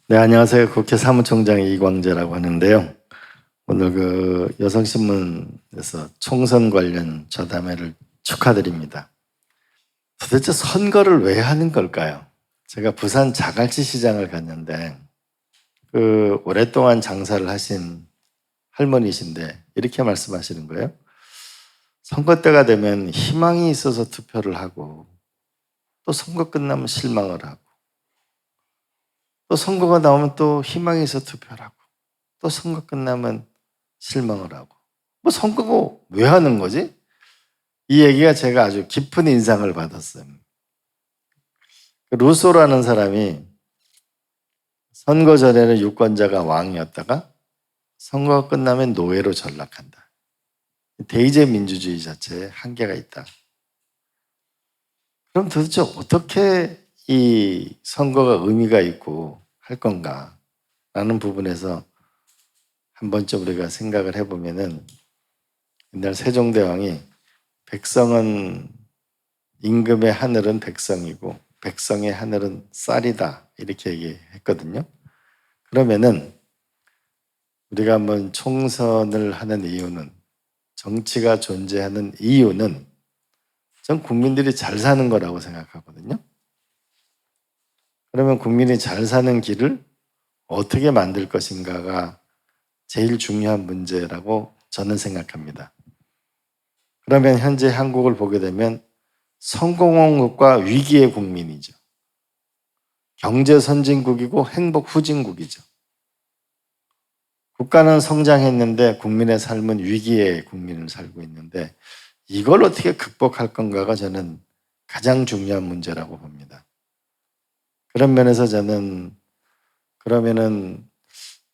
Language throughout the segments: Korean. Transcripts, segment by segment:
네, 안녕하세요. 국회 사무총장 이광재라고 하는데요. 오늘 여성신문에서 총선 관련 저담회를 축하드립니다. 도대체 선거를 왜 하는 걸까요? 제가 부산 자갈치 시장을 갔는데 오랫동안 장사를 하신 할머니신데 이렇게 말씀하시는 거예요. 선거 때가 되면 희망이 있어서 투표를 하고 또 선거 끝나면 실망을 하고 또 선거가 나오면 또 희망이 있어서 투표를 하고 또 선거 끝나면 실망을 하고. 뭐 선거가 왜 하는 거지? 이 얘기가 제가 아주 깊은 인상을 받았어요. 루소라는 사람이 선거 전에는 유권자가 왕이었다가 선거가 끝나면 노예로 전락한다. 대의제 민주주의 자체에 한계가 있다. 그럼 도대체 어떻게 이 선거가 의미가 있고 할 건가? 라는 부분에서 한 번쯤 우리가 생각을 해보면은 옛날 세종대왕이 백성은 임금의 하늘은 백성이고 백성의 하늘은 쌀이다 이렇게 얘기했거든요. 그러면은 우리가 한번 총선을 하는 이유는 정치가 존재하는 이유는 전 국민들이 잘 사는 거라고 생각하거든요. 그러면 국민이 잘 사는 길을 어떻게 만들 것인가가 제일 중요한 문제라고 저는 생각합니다. 그러면 현재 한국을 보게 되면 성공국과 위기의 국민이죠. 경제 선진국이고 행복 후진국이죠. 국가는 성장했는데 국민의 삶은 위기의 국민을 살고 있는데 이걸 어떻게 극복할 건가가 저는 가장 중요한 문제라고 봅니다. 그런 면에서 저는 그러면은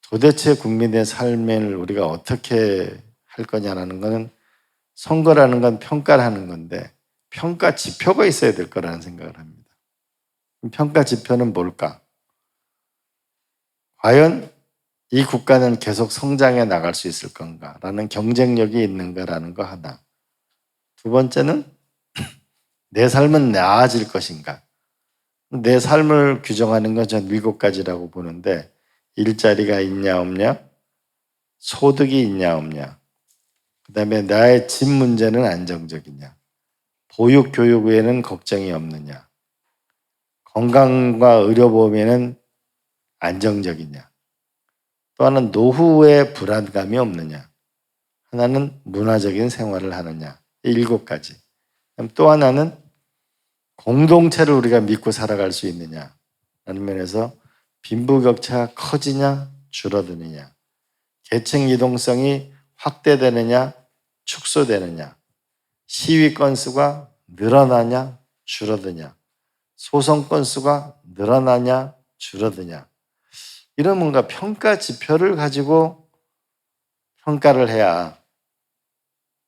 도대체 국민의 삶을 우리가 어떻게 할 거냐라는 것은 선거라는 건 평가를 하는 건데 평가 지표가 있어야 될 거라는 생각을 합니다. 평가 지표는 뭘까? 과연 이 국가는 계속 성장해 나갈 수 있을 건가라는 경쟁력이 있는가라는 거 하나. 두 번째는 내 삶은 나아질 것인가. 내 삶을 규정하는 건 전 7가지라고 보는데 일자리가 있냐 없냐, 소득이 있냐 없냐, 그 다음에 나의 집 문제는 안정적이냐, 보육 교육 외에는 걱정이 없느냐, 건강과 의료보험에는 안정적이냐, 또 하나는 노후에 불안감이 없느냐, 하나는 문화적인 생활을 하느냐, 7가지. 또 하나는 공동체를 우리가 믿고 살아갈 수 있느냐 라는 면에서 빈부격차가 커지냐 줄어드느냐, 계층 이동성이 확대되느냐 축소되느냐, 시위 건수가 늘어나냐 줄어드냐, 소송 건수가 늘어나냐 줄어드냐, 이런 뭔가 평가 지표를 가지고 평가를 해야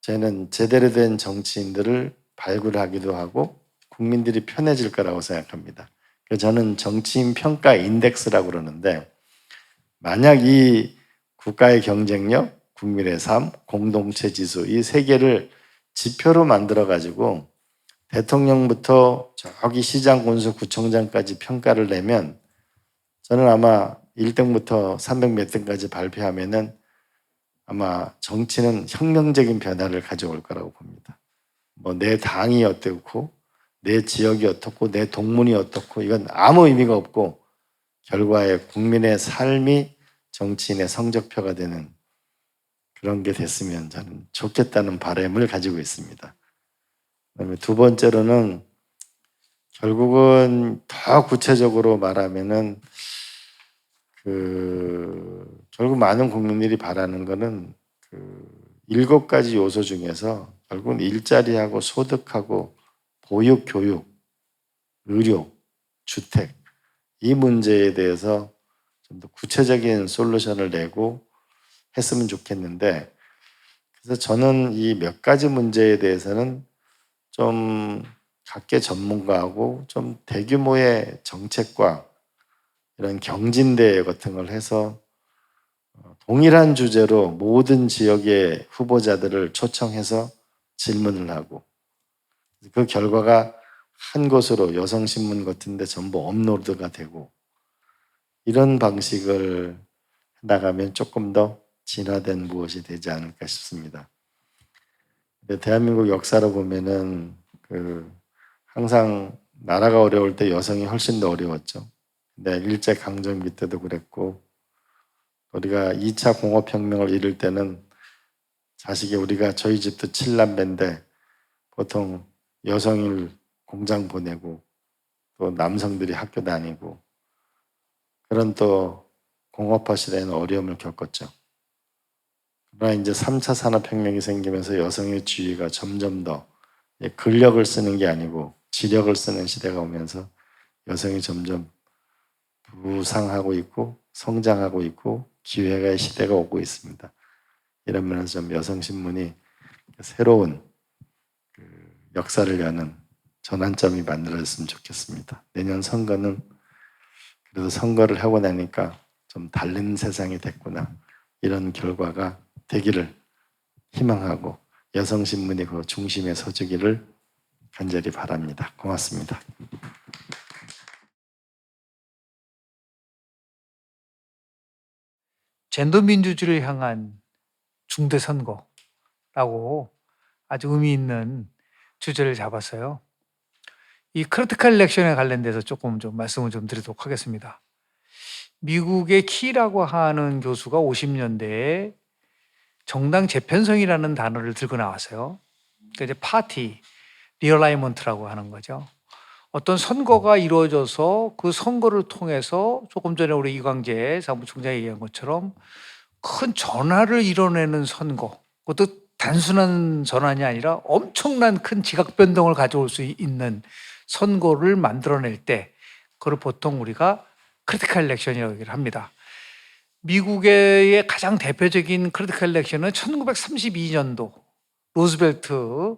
저는 제대로 된 정치인들을 발굴하기도 하고 국민들이 편해질 거라고 생각합니다. 그래서 저는 정치인 평가 인덱스라고 그러는데 만약 이 국가의 경쟁력, 국민의 삶, 공동체 지수 이 3개를 지표로 만들어 가지고 대통령부터 저기 시장, 군수, 구청장까지 평가를 내면 저는 아마 1등부터 300 몇 등까지 발표하면은 아마 정치는 혁명적인 변화를 가져올 거라고 봅니다. 뭐 내 당이 어떻고 내 지역이 어떻고 내 동문이 어떻고 이건 아무 의미가 없고 결과에 국민의 삶이 정치인의 성적표가 되는 그런 게 됐으면 저는 좋겠다는 바람을 가지고 있습니다. 그다음에 두 번째로는 결국은 더 구체적으로 말하면은 결국 많은 국민들이 바라는 거는 7가지 요소 중에서 결국은 일자리하고 소득하고 보육, 교육, 의료, 주택 이 문제에 대해서 좀 더 구체적인 솔루션을 내고 했으면 좋겠는데 그래서 저는 이 몇 가지 문제에 대해서는 좀 각계 전문가하고 좀 대규모의 정책과 이런 경진대회 같은 걸 해서 동일한 주제로 모든 지역의 후보자들을 초청해서 질문을 하고 그 결과가 한 곳으로 여성신문 같은 데 전부 업로드가 되고 이런 방식을 나가면 조금 더 진화된 무엇이 되지 않을까 싶습니다. 대한민국 역사로 보면은 항상 나라가 어려울 때 여성이 훨씬 더 어려웠죠. 근데 일제 강점기 때도 그랬고, 우리가 2차 공업혁명을 이룰 때는 우리가 저희 집도 7남매인데 보통 여성을 공장 보내고 또 남성들이 학교 다니고, 그런 또 공업화 시대에는 어려움을 겪었죠. 그러나 이제 3차 산업혁명이 생기면서 여성의 지위가 점점 더 근력을 쓰는 게 아니고 지력을 쓰는 시대가 오면서 여성이 점점 부상하고 있고 성장하고 있고 기회의 시대가 오고 있습니다. 이런 면에서 좀 여성신문이 새로운 역사를 여는 전환점이 만들어졌으면 좋겠습니다. 내년 선거는 그래도 선거를 하고 나니까 좀 다른 세상이 됐구나, 이런 결과가 되기를 희망하고 여성신문이 그 중심에 서주기를 간절히 바랍니다. 고맙습니다. 젠더 민주주의를 향한 중대 선거라고 아주 의미 있는 주제를 잡았어요. 이 크리티컬 일렉션에 관련돼서 조금 좀 말씀을 좀 드리도록 하겠습니다. 미국의 키라고 하는 교수가 50년대에 정당 재편성이라는 단어를 들고 나왔어요. 그러니까 이제 파티 리얼라이먼트라고 하는 거죠. 어떤 선거가 이루어져서 그 선거를 통해서 조금 전에 우리 이광재 사무총장이 얘기한 것처럼 큰 전화를 이뤄내는 선거, 그것도 단순한 전환이 아니라 엄청난 큰 지각 변동을 가져올 수 있는 선거를 만들어낼 때, 그걸 보통 우리가 크리티컬 일렉션이라고 얘기를 합니다. 미국의 가장 대표적인 크리티컬 일렉션은 1932년도 루즈벨트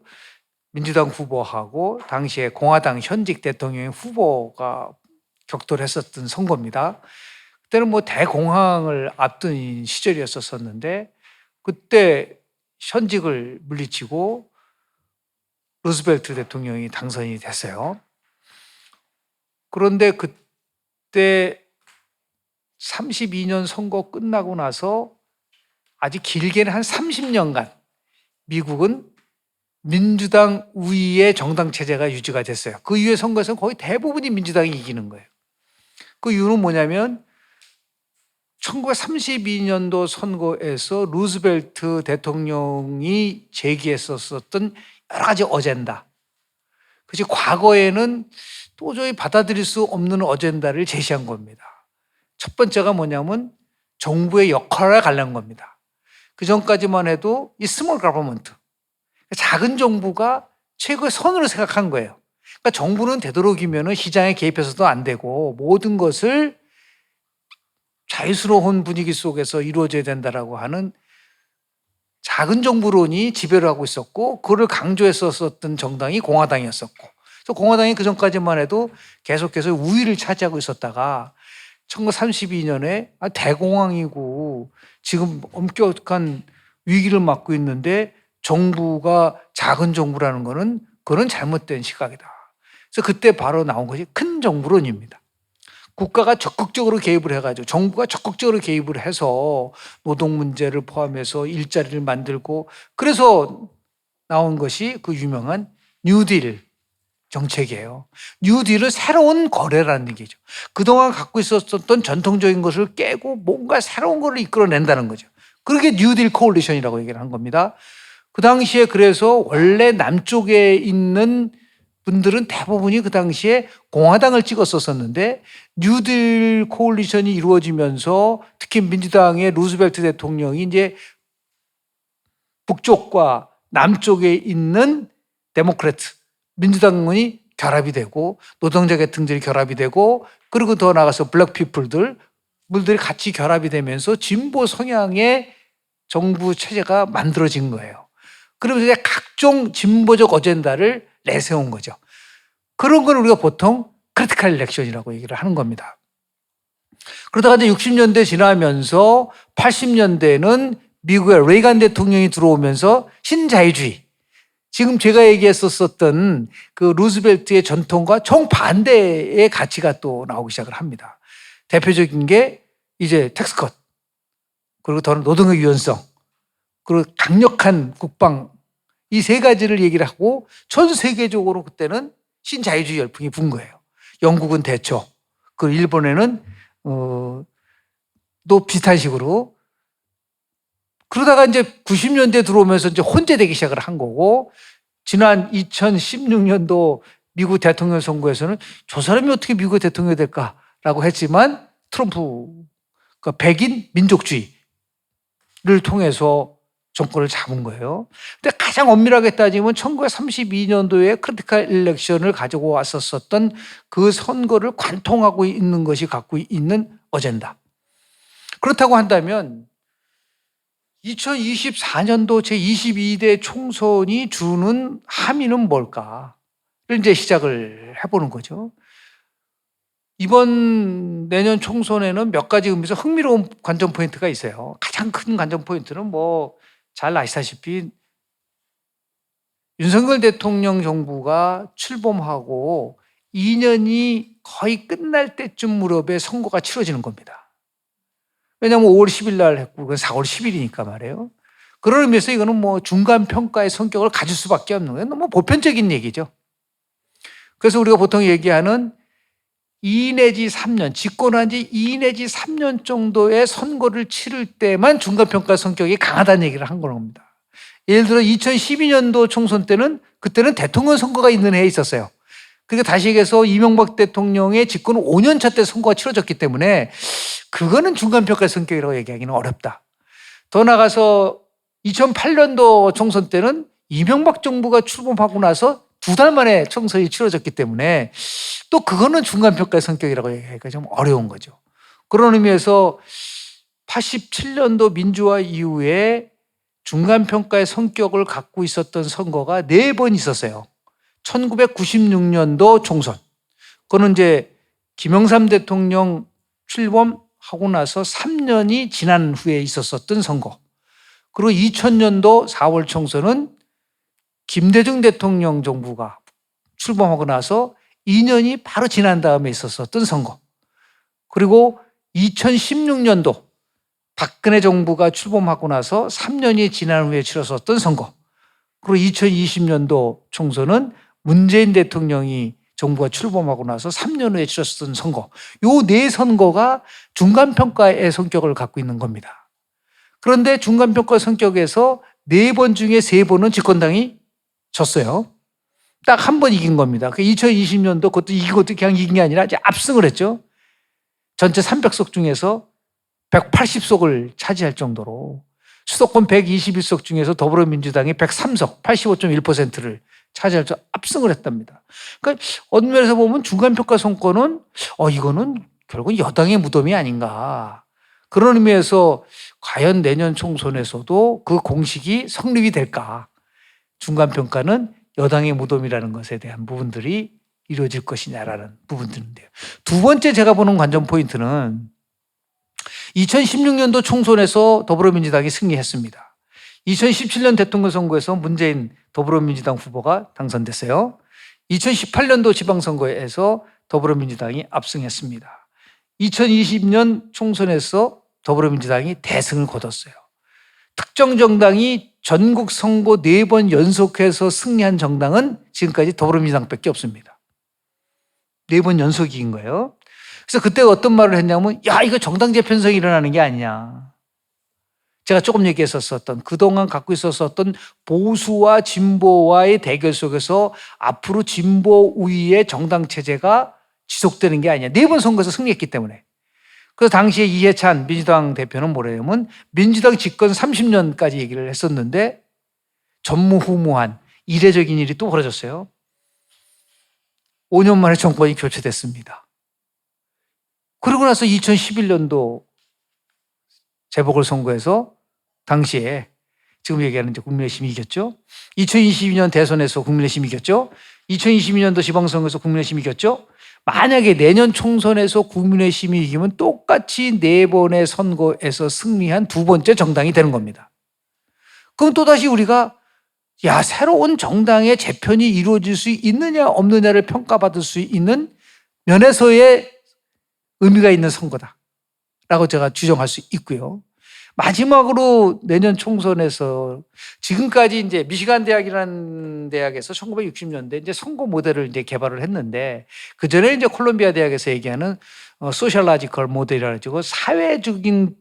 민주당 후보하고 당시에 공화당 현직 대통령의 후보가 격돌했었던 선거입니다. 그때는 뭐 대공황을 앞둔 시절이었었는데, 그때 현직을 물리치고 루즈벨트 대통령이 당선이 됐어요. 그런데 그때 32년 선거 끝나고 나서 아주 길게는 한 30년간 미국은 민주당 우위의 정당 체제가 유지가 됐어요. 그 이후의 선거에서는 거의 대부분이 민주당이 이기는 거예요. 그 이유는 뭐냐면 1932년도 선거에서 루즈벨트 대통령이 제기했었던 여러 가지 어젠다, 그것이 과거에는 도저히 받아들일 수 없는 어젠다를 제시한 겁니다. 첫 번째가 뭐냐면 정부의 역할에 관련 겁니다. 그 전까지만 해도 이 스몰 거버먼트, 작은 정부가 최고의 선으로 생각한 거예요. 그러니까 정부는 되도록이면 시장에 개입해서도 안 되고 모든 것을 자유스러운 분위기 속에서 이루어져야 된다라고 하는 작은 정부론이 지배를 하고 있었고, 그걸 강조했었던 정당이 공화당이었었고, 그래서 공화당이 그 전까지만 해도 계속해서 우위를 차지하고 있었다가 1932년에 대공황이고 지금 엄격한 위기를 맞고 있는데 정부가 작은 정부라는 거는 그런 잘못된 시각이다. 그래서 그때 바로 나온 것이 큰 정부론입니다. 국가가 적극적으로 개입을 해가지고, 정부가 적극적으로 개입을 해서 노동 문제를 포함해서 일자리를 만들고, 그래서 나온 것이 그 유명한 뉴딜 정책이에요. 뉴딜은 새로운 거래라는 얘기죠. 그동안 갖고 있었던 전통적인 것을 깨고 뭔가 새로운 것을 이끌어낸다는 거죠. 그게 뉴딜 코올리션이라고 얘기를 한 겁니다. 그 당시에 그래서 원래 남쪽에 있는 분들은 대부분이 그 당시에 공화당을 찍었었는데, 뉴딜 코올리션이 이루어지면서 특히 민주당의 루즈벨트 대통령이 이제 북쪽과 남쪽에 있는 데모크래트 민주당이 결합이 되고 노동자 계층들이 결합이 되고, 그리고 더 나아가서 블랙 피플들이 같이 결합이 되면서 진보 성향의 정부 체제가 만들어진 거예요. 그러면서 이제 각종 진보적 어젠다를 내세운 거죠. 그런 걸 우리가 보통 크리티컬 일렉션이라고 얘기를 하는 겁니다. 그러다가 이제 60년대 지나면서 80년대는 미국의 레이간 대통령이 들어오면서 신자유주의, 지금 제가 얘기했었던 그 루즈벨트의 전통과 정반대의 가치가 또 나오기 시작을 합니다. 대표적인 게 이제 텍스컷, 그리고 더 노동의 유연성, 그리고 강력한 국방, 이 세 가지를 얘기를 하고 전 세계적으로 그때는 신자유주의 열풍이 분 거예요. 영국은 대초, 그리고 일본에는 또 비슷한 식으로. 그러다가 이제 90년대 들어오면서 이제 혼재되기 시작을 한 거고, 지난 2016년도 미국 대통령 선거에서는 저 사람이 어떻게 미국의 대통령이 될까라고 했지만 트럼프, 그러니까 백인 민족주의를 통해서 정권을 잡은 거예요. 근데 가장 엄밀하게 따지면 1932년도에 크리티컬 일렉션을 가지고 왔었던 그 선거를 관통하고 있는 것이 갖고 있는 어젠다. 그렇다고 한다면 2024년도 제22대 총선이 주는 함의는 뭘까를 이제 시작을 해보는 거죠. 이번 내년 총선에는 몇 가지 의미에서 흥미로운 관전 포인트가 있어요. 가장 큰 관전 포인트는 뭐 잘 아시다시피 윤석열 대통령 정부가 출범하고 2년이 거의 끝날 때쯤 무렵에 선거가 치러지는 겁니다. 왜냐하면 5월 10일 날 했고 그건 4월 10일이니까 말이에요. 그런 의미에서 이거는 뭐 중간 평가의 성격을 가질 수밖에 없는 거예요. 너무 보편적인 얘기죠. 그래서 우리가 보통 얘기하는 2 내지 3년, 집권한 지 2 내지 3년 정도의 선거를 치를 때만 중간평가 성격이 강하다는 얘기를 한 겁니다. 예를 들어 2012년도 총선 때는 그때는 대통령 선거가 있는 해에 있었어요. 그러니까 다시 얘기해서 이명박 대통령의 집권 5년 차 때 선거가 치러졌기 때문에 그거는 중간평가 성격이라고 얘기하기는 어렵다. 더 나가서 2008년도 총선 때는 이명박 정부가 출범하고 나서 2달 만에 총선이 치러졌기 때문에 또 그거는 중간평가의 성격이라고 얘기하기가 좀 어려운 거죠. 그런 의미에서 87년도 민주화 이후에 중간평가의 성격을 갖고 있었던 선거가 4번 있었어요. 1996년도 총선. 그거는 이제 김영삼 대통령 출범하고 나서 3년이 지난 후에 있었던 선거. 그리고 2000년도 4월 총선은 김대중 대통령 정부가 출범하고 나서 2년이 바로 지난 다음에 있었던 선거. 그리고 2016년도 박근혜 정부가 출범하고 나서 3년이 지난 후에 치러졌던 선거. 그리고 2020년도 총선은 문재인 대통령이 정부가 출범하고 나서 3년 후에 치렀던 선거. 요 4선거가 중간평가의 성격을 갖고 있는 겁니다. 그런데 중간평가 성격에서 4번 중에 3번은 집권당이 졌어요. 딱 한 번 이긴 겁니다. 그 2020년도 그것도 이것도 그냥 이긴 게 아니라 이제 압승을 했죠. 전체 300석 중에서 180석을 차지할 정도로 수도권 121석 중에서 더불어민주당이 103석, 85.1%를 차지할 정도로 압승을 했답니다. 그러니까 어떤 면에서 보면 중간평가 선거는 이거는 결국 여당의 무덤이 아닌가. 그런 의미에서 과연 내년 총선에서도 그 공식이 성립이 될까. 중간평가는 여당의 무덤이라는 것에 대한 부분들이 이루어질 것이냐라는 부분들인데요. 두 번째 제가 보는 관전 포인트는 2016년도 총선에서 더불어민주당이 승리했습니다. 2017년 대통령 선거에서 문재인 더불어민주당 후보가 당선됐어요. 2018년도 지방선거에서 더불어민주당이 압승했습니다. 2020년 총선에서 더불어민주당이 대승을 거뒀어요. 특정 정당이 전국 선거 4번 연속해서 승리한 정당은 지금까지 더불어민주당밖에 없습니다. 4번 연속인 거예요. 그래서 그때 어떤 말을 했냐면 이거 정당 재편성이 일어나는 게 아니냐. 제가 조금 얘기했었던 그동안 갖고 있었던 보수와 진보와의 대결 속에서 앞으로 진보 우위의 정당 체제가 지속되는 게 아니냐. 4번 선거에서 승리했기 때문에. 그래서 당시에 이해찬 민주당 대표는 뭐냐면 민주당 집권 30년까지 얘기를 했었는데 전무후무한 이례적인 일이 또 벌어졌어요. 5년 만에 정권이 교체됐습니다. 그러고 나서 2011년도 재보궐선거에서 당시에 지금 얘기하는 이제 국민의힘이 이겼죠. 2022년 대선에서 국민의힘이 이겼죠. 2022년도 지방선거에서 국민의힘이 이겼죠. 만약에 내년 총선에서 국민의힘이 이기면 똑같이 4번의 선거에서 승리한 2번째 정당이 되는 겁니다. 그럼 또다시 우리가 새로운 정당의 재편이 이루어질 수 있느냐 없느냐를 평가받을 수 있는 면에서의 의미가 있는 선거다라고 제가 주장할 수 있고요. 마지막으로 내년 총선에서 지금까지 이제 미시간 대학이라는 대학에서 1960년대 이제 선거 모델을 이제 개발을 했는데 그 전에 이제 콜롬비아 대학에서 얘기하는 소셜라지컬 모델이라고 가지고 사회적인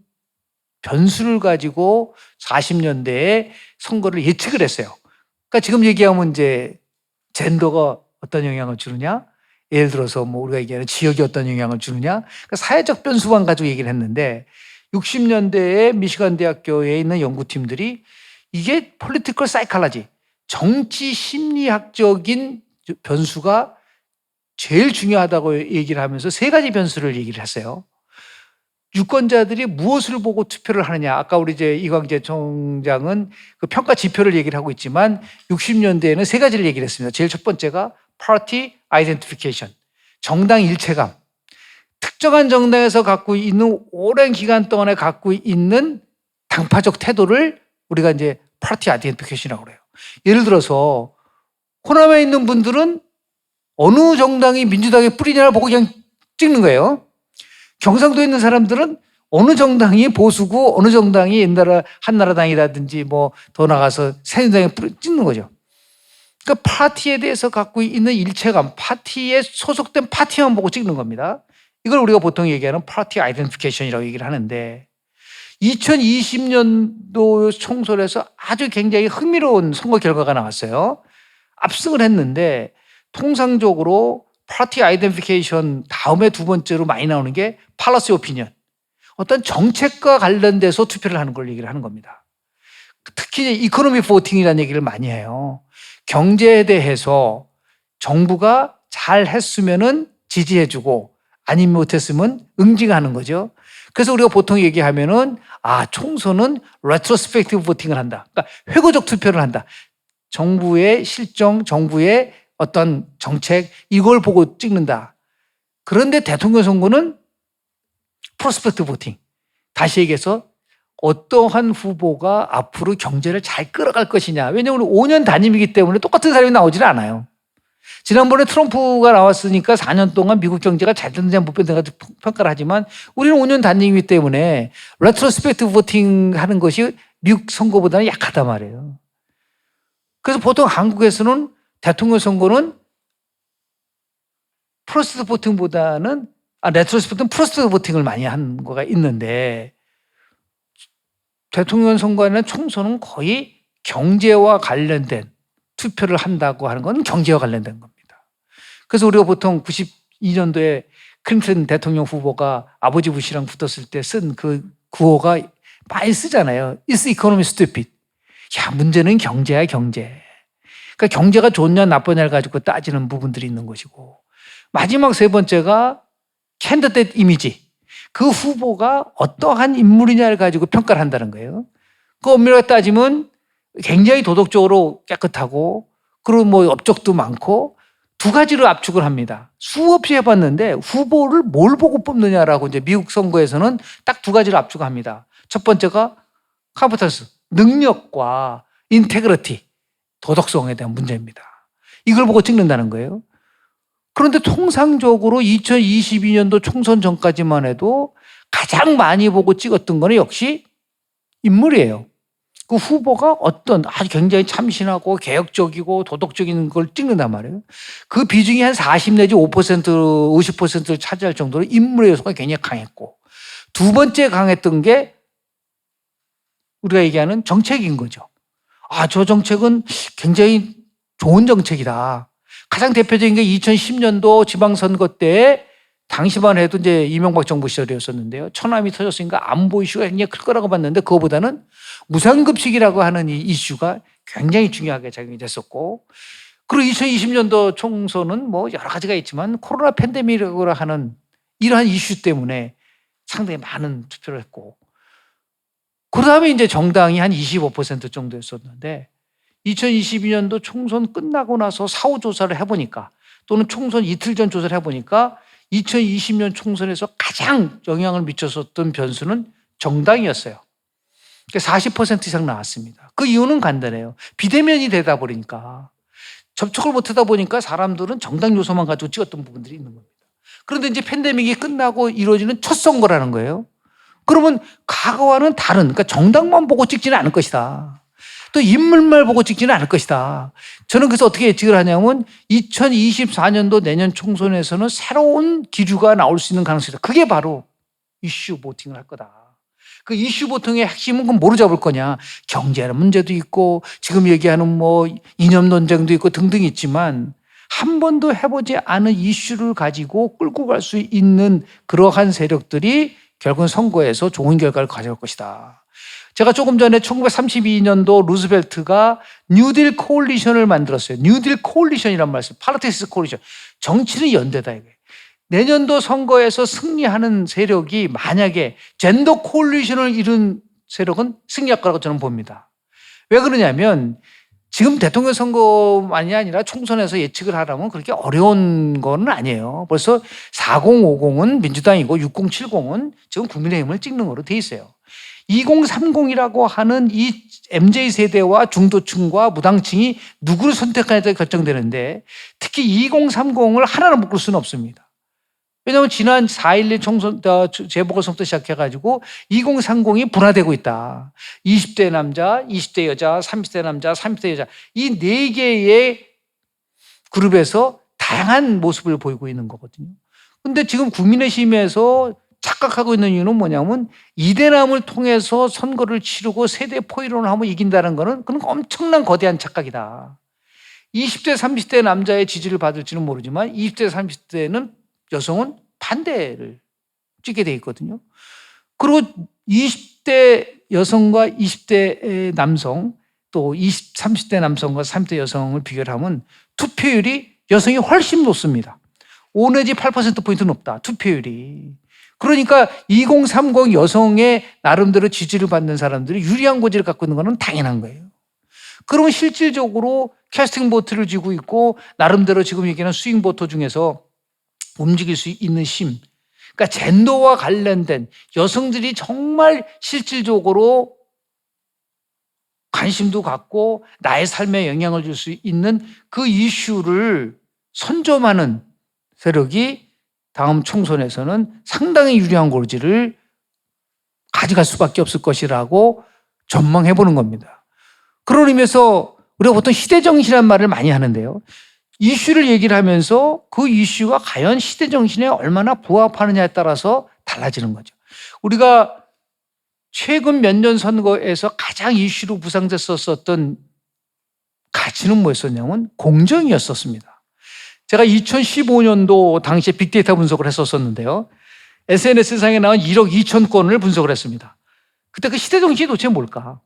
변수를 가지고 40년대에 선거를 예측을 했어요. 그러니까 지금 얘기하면 이제 젠더가 어떤 영향을 주느냐, 예를 들어서 뭐 우리가 얘기하는 지역이 어떤 영향을 주느냐, 그러니까 사회적 변수만 가지고 얘기를 했는데 60년대에 미시간 대학교에 있는 연구팀들이 이게 political psychology, 정치 심리학적인 변수가 제일 중요하다고 얘기를 하면서 세 가지 변수를 얘기를 했어요. 유권자들이 무엇을 보고 투표를 하느냐. 아까 우리 이제 이광재 총장은 그 평가 지표를 얘기를 하고 있지만 60년대에는 세 가지를 얘기를 했습니다. 제일 첫 번째가 party identification, 정당 일체감. 특정한 정당에서 갖고 있는 오랜 기간 동안에 갖고 있는 당파적 태도를 우리가 이제 파티 아이덴티피케이션이라고 그래요. 예를 들어서 호남에 있는 분들은 어느 정당이 민주당의 뿌리냐를 보고 그냥 찍는 거예요. 경상도에 있는 사람들은 어느 정당이 보수고 어느 정당이 옛날에 한나라당이라든지 뭐 더 나가서 새누리당에 찍는 거죠. 그러니까 파티에 대해서 갖고 있는 일체감, 파티에 소속된 파티만 보고 찍는 겁니다. 이걸 우리가 보통 얘기하는 파티 아이덴티피케이션이라고 얘기를 하는데 2020년도 총선에서 아주 굉장히 흥미로운 선거 결과가 나왔어요. 압승을 했는데 통상적으로 파티 아이덴티피케이션 다음에 두 번째로 많이 나오는 게 팔러시 오피니언, 어떤 정책과 관련돼서 투표를 하는 걸 얘기를 하는 겁니다. 특히 이코노미 보팅이라는 얘기를 많이 해요. 경제에 대해서 정부가 잘 했으면은 지지해주고 아니면 못했으면 응징하는 거죠. 그래서 우리가 보통 얘기하면은 총선은 레트로스펙티브 보팅을 한다. 그러니까 회고적 투표를 한다. 정부의 실정, 정부의 어떤 정책 이걸 보고 찍는다. 그런데 대통령 선거는 프로스펙티브 보팅. 다시 얘기해서 어떠한 후보가 앞으로 경제를 잘 끌어갈 것이냐. 왜냐하면 5년 단임이기 때문에 똑같은 사람이 나오질 않아요. 지난번에 트럼프가 나왔으니까 4년 동안 미국 경제가 잘 됐는지 못 됐는지 평가를 하지만 우리는 5년 단임이기 때문에 레트로스펙티브 보팅 하는 것이 미국 선거보다는 약하단 말이에요. 그래서 보통 한국에서는 대통령 선거는 프로스펙티브 보팅보다는 레트로스펙티브 프로스펙티브 보팅을 많이 하는 거가 있는데 대통령 선거에는 총선은 거의 경제와 관련된 투표를 한다고 하는 건 경제와 관련된 겁니다. 그래서 우리가 보통 92년도에 클린턴 대통령 후보가 아버지 부시랑 붙었을 때 쓴 그 구호가 많이 쓰잖아요. It's economy stupid. 야, 문제는 경제야, 경제. 그러니까 경제가 좋냐 나쁘냐를 가지고 따지는 부분들이 있는 것이고 마지막 세 번째가 캔디데이트 이미지. 그 후보가 어떠한 인물이냐를 가지고 평가를 한다는 거예요. 그 엄밀하게 따지면 굉장히 도덕적으로 깨끗하고 그리고 뭐 업적도 많고 두 가지로 압축을 합니다. 수없이 해봤는데 후보를 뭘 보고 뽑느냐라고 이제 미국 선거에서는 딱 두 가지를 압축합니다. 첫 번째가 컴피턴스, 능력과 인테그리티, 도덕성에 대한 문제입니다. 이걸 보고 찍는다는 거예요. 그런데 통상적으로 2022년도 총선 전까지만 해도 가장 많이 보고 찍었던 거는 역시 인물이에요. 그 후보가 어떤 아주 굉장히 참신하고 개혁적이고 도덕적인 걸 찍는단 말이에요. 그 비중이 한 40 내지 5%, 50%를 차지할 정도로 인물의 요소가 굉장히 강했고 두 번째 강했던 게 우리가 얘기하는 정책인 거죠. 저 정책은 굉장히 좋은 정책이다. 가장 대표적인 게 2010년도 지방선거 때 당시만 해도 이제 이명박 정부 시절이었었는데요. 천안이 터졌으니까 안보 이슈가 굉장히 클 거라고 봤는데 그거보다는 무상급식이라고 하는 이 이슈가 굉장히 중요하게 작용이 됐었고 그리고 2020년도 총선은 뭐 여러 가지가 있지만 코로나 팬데믹이라고 하는 이러한 이슈 때문에 상당히 많은 투표를 했고 그 다음에 이제 정당이 한 25% 정도였었는데 2022년도 총선 끝나고 나서 사후 조사를 해보니까 또는 총선 이틀 전 조사를 해보니까 2020년 총선에서 가장 영향을 미쳤었던 변수는 정당이었어요. 40% 이상 나왔습니다. 그 이유는 간단해요. 비대면이 되다 보니까 접촉을 못하다 보니까 사람들은 정당 요소만 가지고 찍었던 부분들이 있는 겁니다. 그런데 이제 팬데믹이 끝나고 이루어지는 첫 선거라는 거예요. 그러면 과거와는 다른, 그러니까 정당만 보고 찍지는 않을 것이다. 또 인물만 보고 찍지는 않을 것이다. 저는 그래서 어떻게 예측을 하냐면 2024년도 내년 총선에서는 새로운 기류가 나올 수 있는 가능성이 있다. 그게 바로 이슈 보팅을 할 거다. 그 이슈 보팅의 핵심은 그럼 뭐로 잡을 거냐. 경제 문제도 있고 지금 얘기하는 뭐 이념 논쟁도 있고 등등 있지만 한 번도 해보지 않은 이슈를 가지고 끌고 갈 수 있는 그러한 세력들이 결국은 선거에서 좋은 결과를 가져올 것이다. 제가 조금 전에 1932년도 루즈벨트가 뉴딜 코올리션을 만들었어요. 뉴딜 코올리션이란 말씀, 팔라테스 코올리션. 정치는 연대다 이거예요. 내년도 선거에서 승리하는 세력이 만약에 젠더 코올리션을 이룬 세력은 승리할 거라고 저는 봅니다. 왜 그러냐면 지금 대통령 선거만이 아니라 총선에서 예측을 하려면 그렇게 어려운 건 아니에요. 벌써 4050은 민주당이고 6070은 지금 국민의힘을 찍는 거로 돼 있어요. 2030이라고 하는 이 MZ세대와 중도층과 무당층이 누구를 선택하냐에 결정되는데 특히 2030을 하나로 묶을 수는 없습니다. 왜냐하면 지난 4.11 총선 재보궐선거부터 시작해가지고 2030이 분화되고 있다. 20대 남자, 20대 여자, 30대 남자, 30대 여자 이 네 개의 그룹에서 다양한 모습을 보이고 있는 거거든요. 그런데 지금 국민의힘에서 착각하고 있는 이유는 뭐냐면 이대남을 통해서 선거를 치르고 세대 포이론을 하면 이긴다는 거는 그건 엄청난 거대한 착각이다. 20대, 30대 남자의 지지를 받을지는 모르지만 20대, 30대는 여성은 반대를 찍게 돼 있거든요. 그리고 20대 여성과 20대 남성 또 20, 30대 남성과 30대 여성을 비교를 하면 투표율이 여성이 훨씬 높습니다. 5 내지 8%포인트 높다. 투표율이. 그러니까 2030 여성의 나름대로 지지를 받는 사람들이 유리한 고지를 갖고 있는 것은 당연한 거예요. 그러면 실질적으로 캐스팅 보트를 쥐고 있고 나름대로 지금 얘기하는 스윙 보트 중에서 움직일 수 있는 힘. 그러니까 젠더와 관련된 여성들이 정말 실질적으로 관심도 갖고 나의 삶에 영향을 줄 수 있는 그 이슈를 선점하는 세력이 다음 총선에서는 상당히 유리한 고지를 가져갈 수밖에 없을 것이라고 전망해 보는 겁니다. 그런 의미에서 우리가 보통 시대정신이라는 말을 많이 하는데요. 이슈를 얘기를 하면서 그 이슈가 과연 시대정신에 얼마나 부합하느냐에 따라서 달라지는 거죠. 우리가 최근 몇 년 선거에서 가장 이슈로 부상됐었던 가치는 뭐였었냐면 공정이었었습니다. 제가 2015년도 당시에 빅데이터 분석을 했었는데요. SNS상에 나온 1억 2천 건을 분석을 했습니다. 그때 그 시대정신이 도대체 뭘까?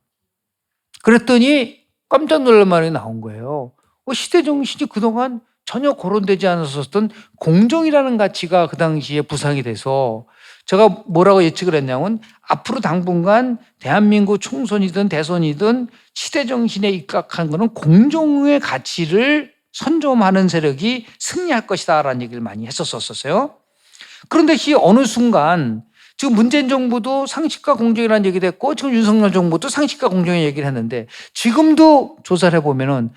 그랬더니 깜짝 놀랄 말이 나온 거예요. 시대정신이 그동안 전혀 거론되지 않았었던 공정이라는 가치가 그 당시에 부상이 돼서 제가 뭐라고 예측을 했냐면 앞으로 당분간 대한민국 총선이든 대선이든 시대정신에 입각한 거는 공정의 가치를 선점하는 세력이 승리할 것이다 라는 얘기를 많이 했었어요. 그런데 이 어느 순간 지금 문재인 정부도 상식과 공정이라는 얘기를 했고 지금 윤석열 정부도 상식과 공정의 얘기를 했는데 지금도 조사를 해보면은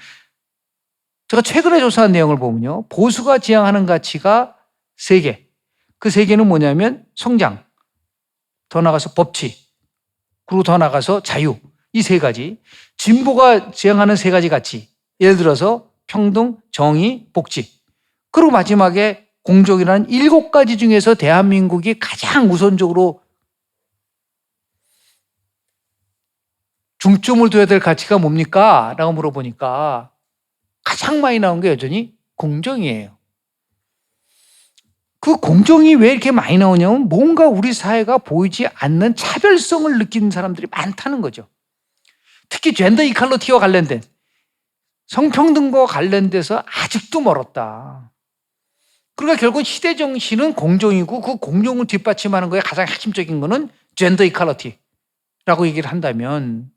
제가 최근에 조사한 내용을 보면요. 보수가 지향하는 가치가 3개. 그 3개는 뭐냐면 성장, 더 나아가서 법치, 그리고 더 나아가서 자유. 이 3가지. 진보가 지향하는 3가지 가치. 예를 들어서 평등, 정의, 복지. 그리고 마지막에 공정이라는 7가지 중에서 대한민국이 가장 우선적으로 중점을 둬야 될 가치가 뭡니까? 라고 물어보니까 가장 많이 나온 게 여전히 공정이에요. 그 공정이 왜 이렇게 많이 나오냐면 뭔가 우리 사회가 보이지 않는 차별성을 느끼는 사람들이 많다는 거죠. 특히 젠더 이퀄리티와 관련된 성평등과 관련돼서 아직도 멀었다. 그러니까 결국 시대 정신은 공정이고 그 공정을 뒷받침하는 거에 가장 핵심적인 거는 젠더 이퀄리티라고 얘기를 한다면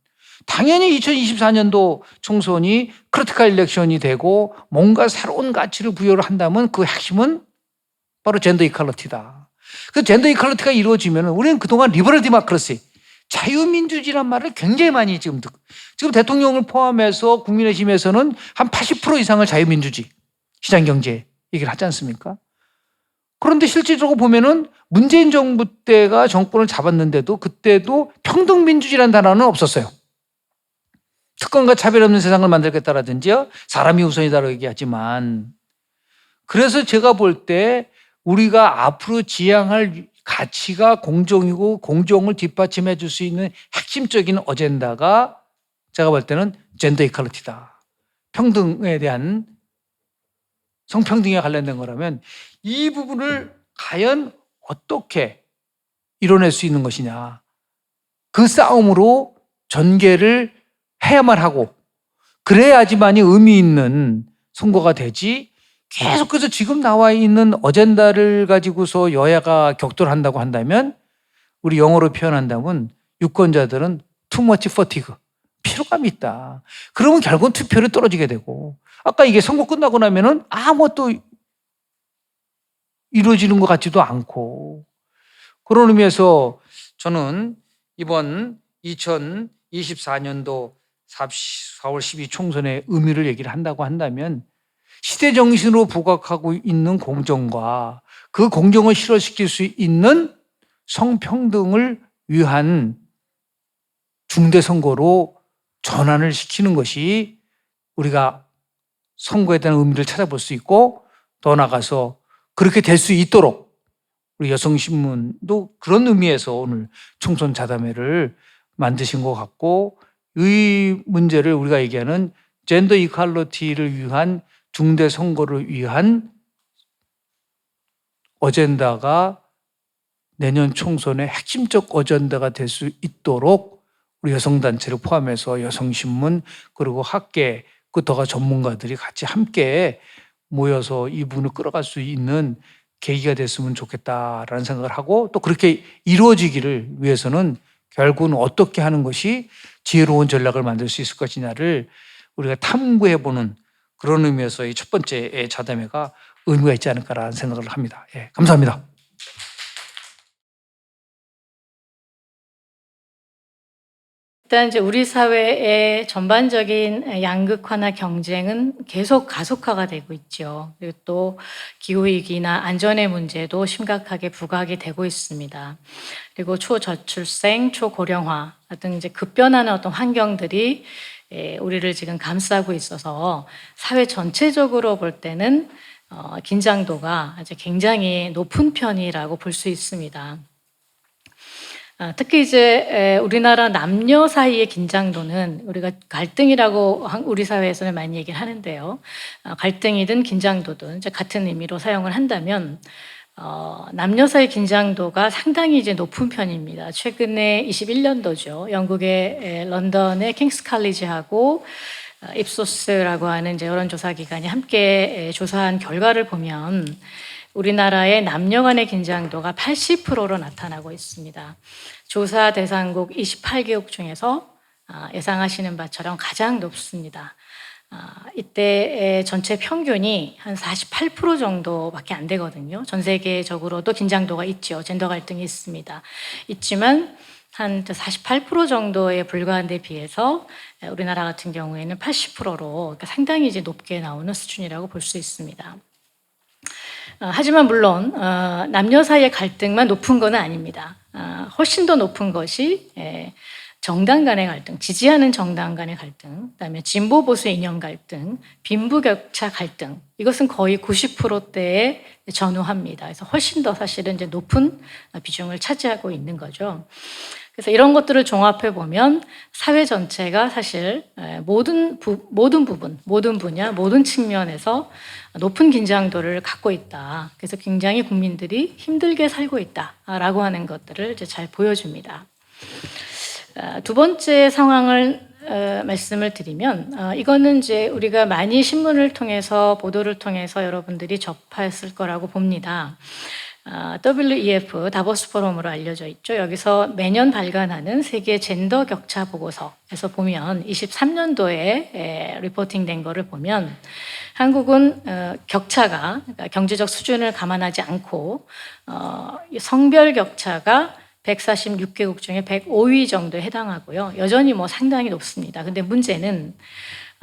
당연히 2024년도 총선이 크리티컬 일렉션이 되고 뭔가 새로운 가치를 부여를 한다면 그 핵심은 바로 젠더 이퀄리티다. 그 젠더 이퀄리티가 이루어지면 우리는 그동안 리버럴 디모크라시, 자유민주주의란 말을 굉장히 많이 지금 듣고 지금 대통령을 포함해서 국민의힘에서는 한 80% 이상을 자유민주주의, 시장경제 얘기를 하지 않습니까? 그런데 실질적으로 보면은 문재인 정부 때가 정권을 잡았는데도 그때도 평등민주주의라는 단어는 없었어요. 특권과 차별 없는 세상을 만들겠다라든지요. 사람이 우선이다라고 얘기하지만, 그래서 제가 볼 때 우리가 앞으로 지향할 가치가 공정이고 공정을 뒷받침해 줄 수 있는 핵심적인 어젠다가 제가 볼 때는 젠더 이퀄리티다. 평등에 대한, 성평등에 관련된 거라면 이 부분을 과연 어떻게 이뤄낼 수 있는 것이냐. 그 싸움으로 전개를 해야만 하고, 그래야지만이 의미 있는 선거가 되지, 계속해서 지금 나와 있는 어젠다를 가지고서 여야가 격돌한다고 한다면, 우리 영어로 표현한다면 유권자들은 too much fatigue, 피로감이 있다. 그러면 결국은 투표를 떨어지게 되고, 아까 이게 선거 끝나고 나면은 아무것도 이루어지는 것 같지도 않고, 그런 의미에서 저는 이번 2024년도 4월 12 총선의 의미를 얘기를 한다고 한다면, 시대 정신으로 부각하고 있는 공정과 그 공정을 실현시킬 수 있는 성평등을 위한 중대선거로 전환을 시키는 것이 우리가 선거에 대한 의미를 찾아볼 수 있고, 더 나아가서 그렇게 될 수 있도록 우리 여성신문도 그런 의미에서 오늘 총선 자담회를 만드신 것 같고, 이 문제를 우리가 얘기하는 젠더 이퀄리티를 위한 중대 선거를 위한 어젠다가 내년 총선의 핵심적 어젠다가 될 수 있도록 우리 여성단체를 포함해서 여성신문 그리고 학계 더 전문가들이 같이 함께 모여서 이 부분을 끌어갈 수 있는 계기가 됐으면 좋겠다라는 생각을 하고, 또 그렇게 이루어지기를 위해서는 결국은 어떻게 하는 것이 지혜로운 전략을 만들 수 있을 것이냐를 우리가 탐구해보는 그런 의미에서 이 첫 번째 자담회가 의미가 있지 않을까라는 생각을 합니다. 예, 감사합니다. 일단 이제 우리 사회의 전반적인 양극화나 경쟁은 계속 가속화가 되고 있죠. 그리고 또 기후위기나 안전의 문제도 심각하게 부각이 되고 있습니다. 그리고 초저출생, 초고령화 등 이제 급변하는 어떤 환경들이 우리를 지금 감싸고 있어서 사회 전체적으로 볼 때는 긴장도가 아주 굉장히 높은 편이라고 볼 수 있습니다. 특히 이제 우리나라 남녀 사이의 긴장도는 우리가 갈등이라고 우리 사회에서는 많이 얘기를 하는데요. 갈등이든 긴장도든 이제 같은 의미로 사용을 한다면 남녀 사이 긴장도가 상당히 이제 높은 편입니다. 최근에 21년도죠. 영국의 런던의 킹스 칼리지하고 입소스라고 하는 이제 여론조사 기관이 함께 조사한 결과를 보면 우리나라의 남녀 간의 긴장도가 80%로 나타나고 있습니다. 조사 대상국 28개국 중에서 예상하시는 바처럼 가장 높습니다. 이때 전체 평균이 한 48% 정도밖에 안 되거든요. 전 세계적으로도 긴장도가 있죠. 젠더 갈등이 있습니다. 있지만 한 48% 정도에 불과한 데 비해서 우리나라 같은 경우에는 80%로 상당히 이제 높게 나오는 수준이라고 볼 수 있습니다. 하지만 물론 남녀 사이의 갈등만 높은 건 아닙니다. 훨씬 더 높은 것이 정당 간의 갈등, 지지하는 정당 간의 갈등, 그다음에 진보 보수 이념 갈등, 빈부격차 갈등, 이것은 거의 90%대에 전후합니다. 그래서 훨씬 더 사실은 이제 높은 비중을 차지하고 있는 거죠. 그래서 이런 것들을 종합해 보면 사회 전체가 사실 모든 부분, 모든 분야, 모든 측면에서 높은 긴장도를 갖고 있다. 그래서 굉장히 국민들이 힘들게 살고 있다라고 하는 것들을 이제 잘 보여줍니다. 두 번째 상황을 말씀을 드리면 이거는 이제 우리가 많이 신문을 통해서 보도를 통해서 여러분들이 접했을 거라고 봅니다. WEF 다보스 포럼으로 알려져 있죠. 여기서 매년 발간하는 세계 젠더 격차 보고서에서 보면 23년도에 리포팅된 거를 보면 한국은 격차가, 그러니까 경제적 수준을 감안하지 않고 성별 격차가 146개국 중에 105위 정도에 해당하고요. 여전히 뭐 상당히 높습니다. 근데 문제는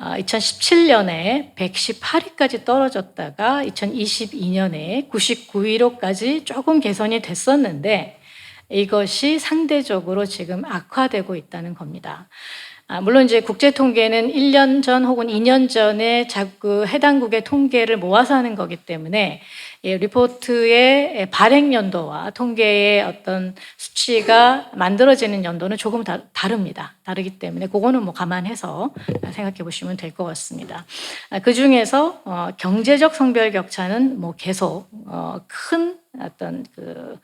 2017년에 118위까지 떨어졌다가 2022년에 99위로까지 조금 개선이 됐었는데 이것이 상대적으로 지금 악화되고 있다는 겁니다. 물론 이제 국제 통계는 1년 전 혹은 2년 전에 그 해당국의 통계를 모아서 하는 거기 때문에 리포트의 발행 연도와 통계의 어떤 수치가 만들어지는 연도는 조금 다릅니다. 다르기 때문에 그거는 뭐 감안해서 생각해 보시면 될 것 같습니다. 그 중에서 경제적 성별 격차는 뭐 계속 큰 어떤 그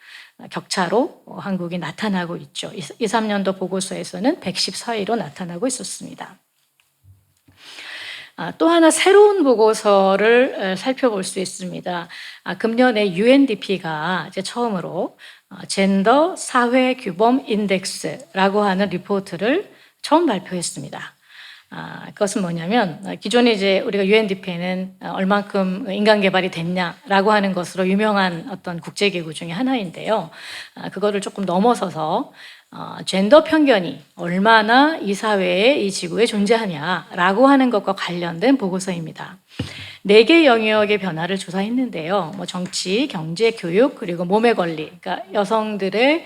격차로 한국이 나타나고 있죠. 23년도 보고서에서는 114위로 나타나고 있었습니다. 또 하나 새로운 보고서를 살펴볼 수 있습니다. 금년에 UNDP가 이제 처음으로 젠더 사회 규범 인덱스라고 하는 리포트를 처음 발표했습니다. 그것은 뭐냐면 기존에 이제 우리가 UNDP는 얼만큼 인간 개발이 됐냐라고 하는 것으로 유명한 어떤 국제기구 중에 하나인데요. 그거를 조금 넘어서서 젠더 편견이 얼마나 이 사회에 이 지구에 존재하냐라고 하는 것과 관련된 보고서입니다. 4개 영역의 변화를 조사했는데요. 뭐 정치, 경제, 교육, 그리고 몸의 권리, 그러니까 여성들의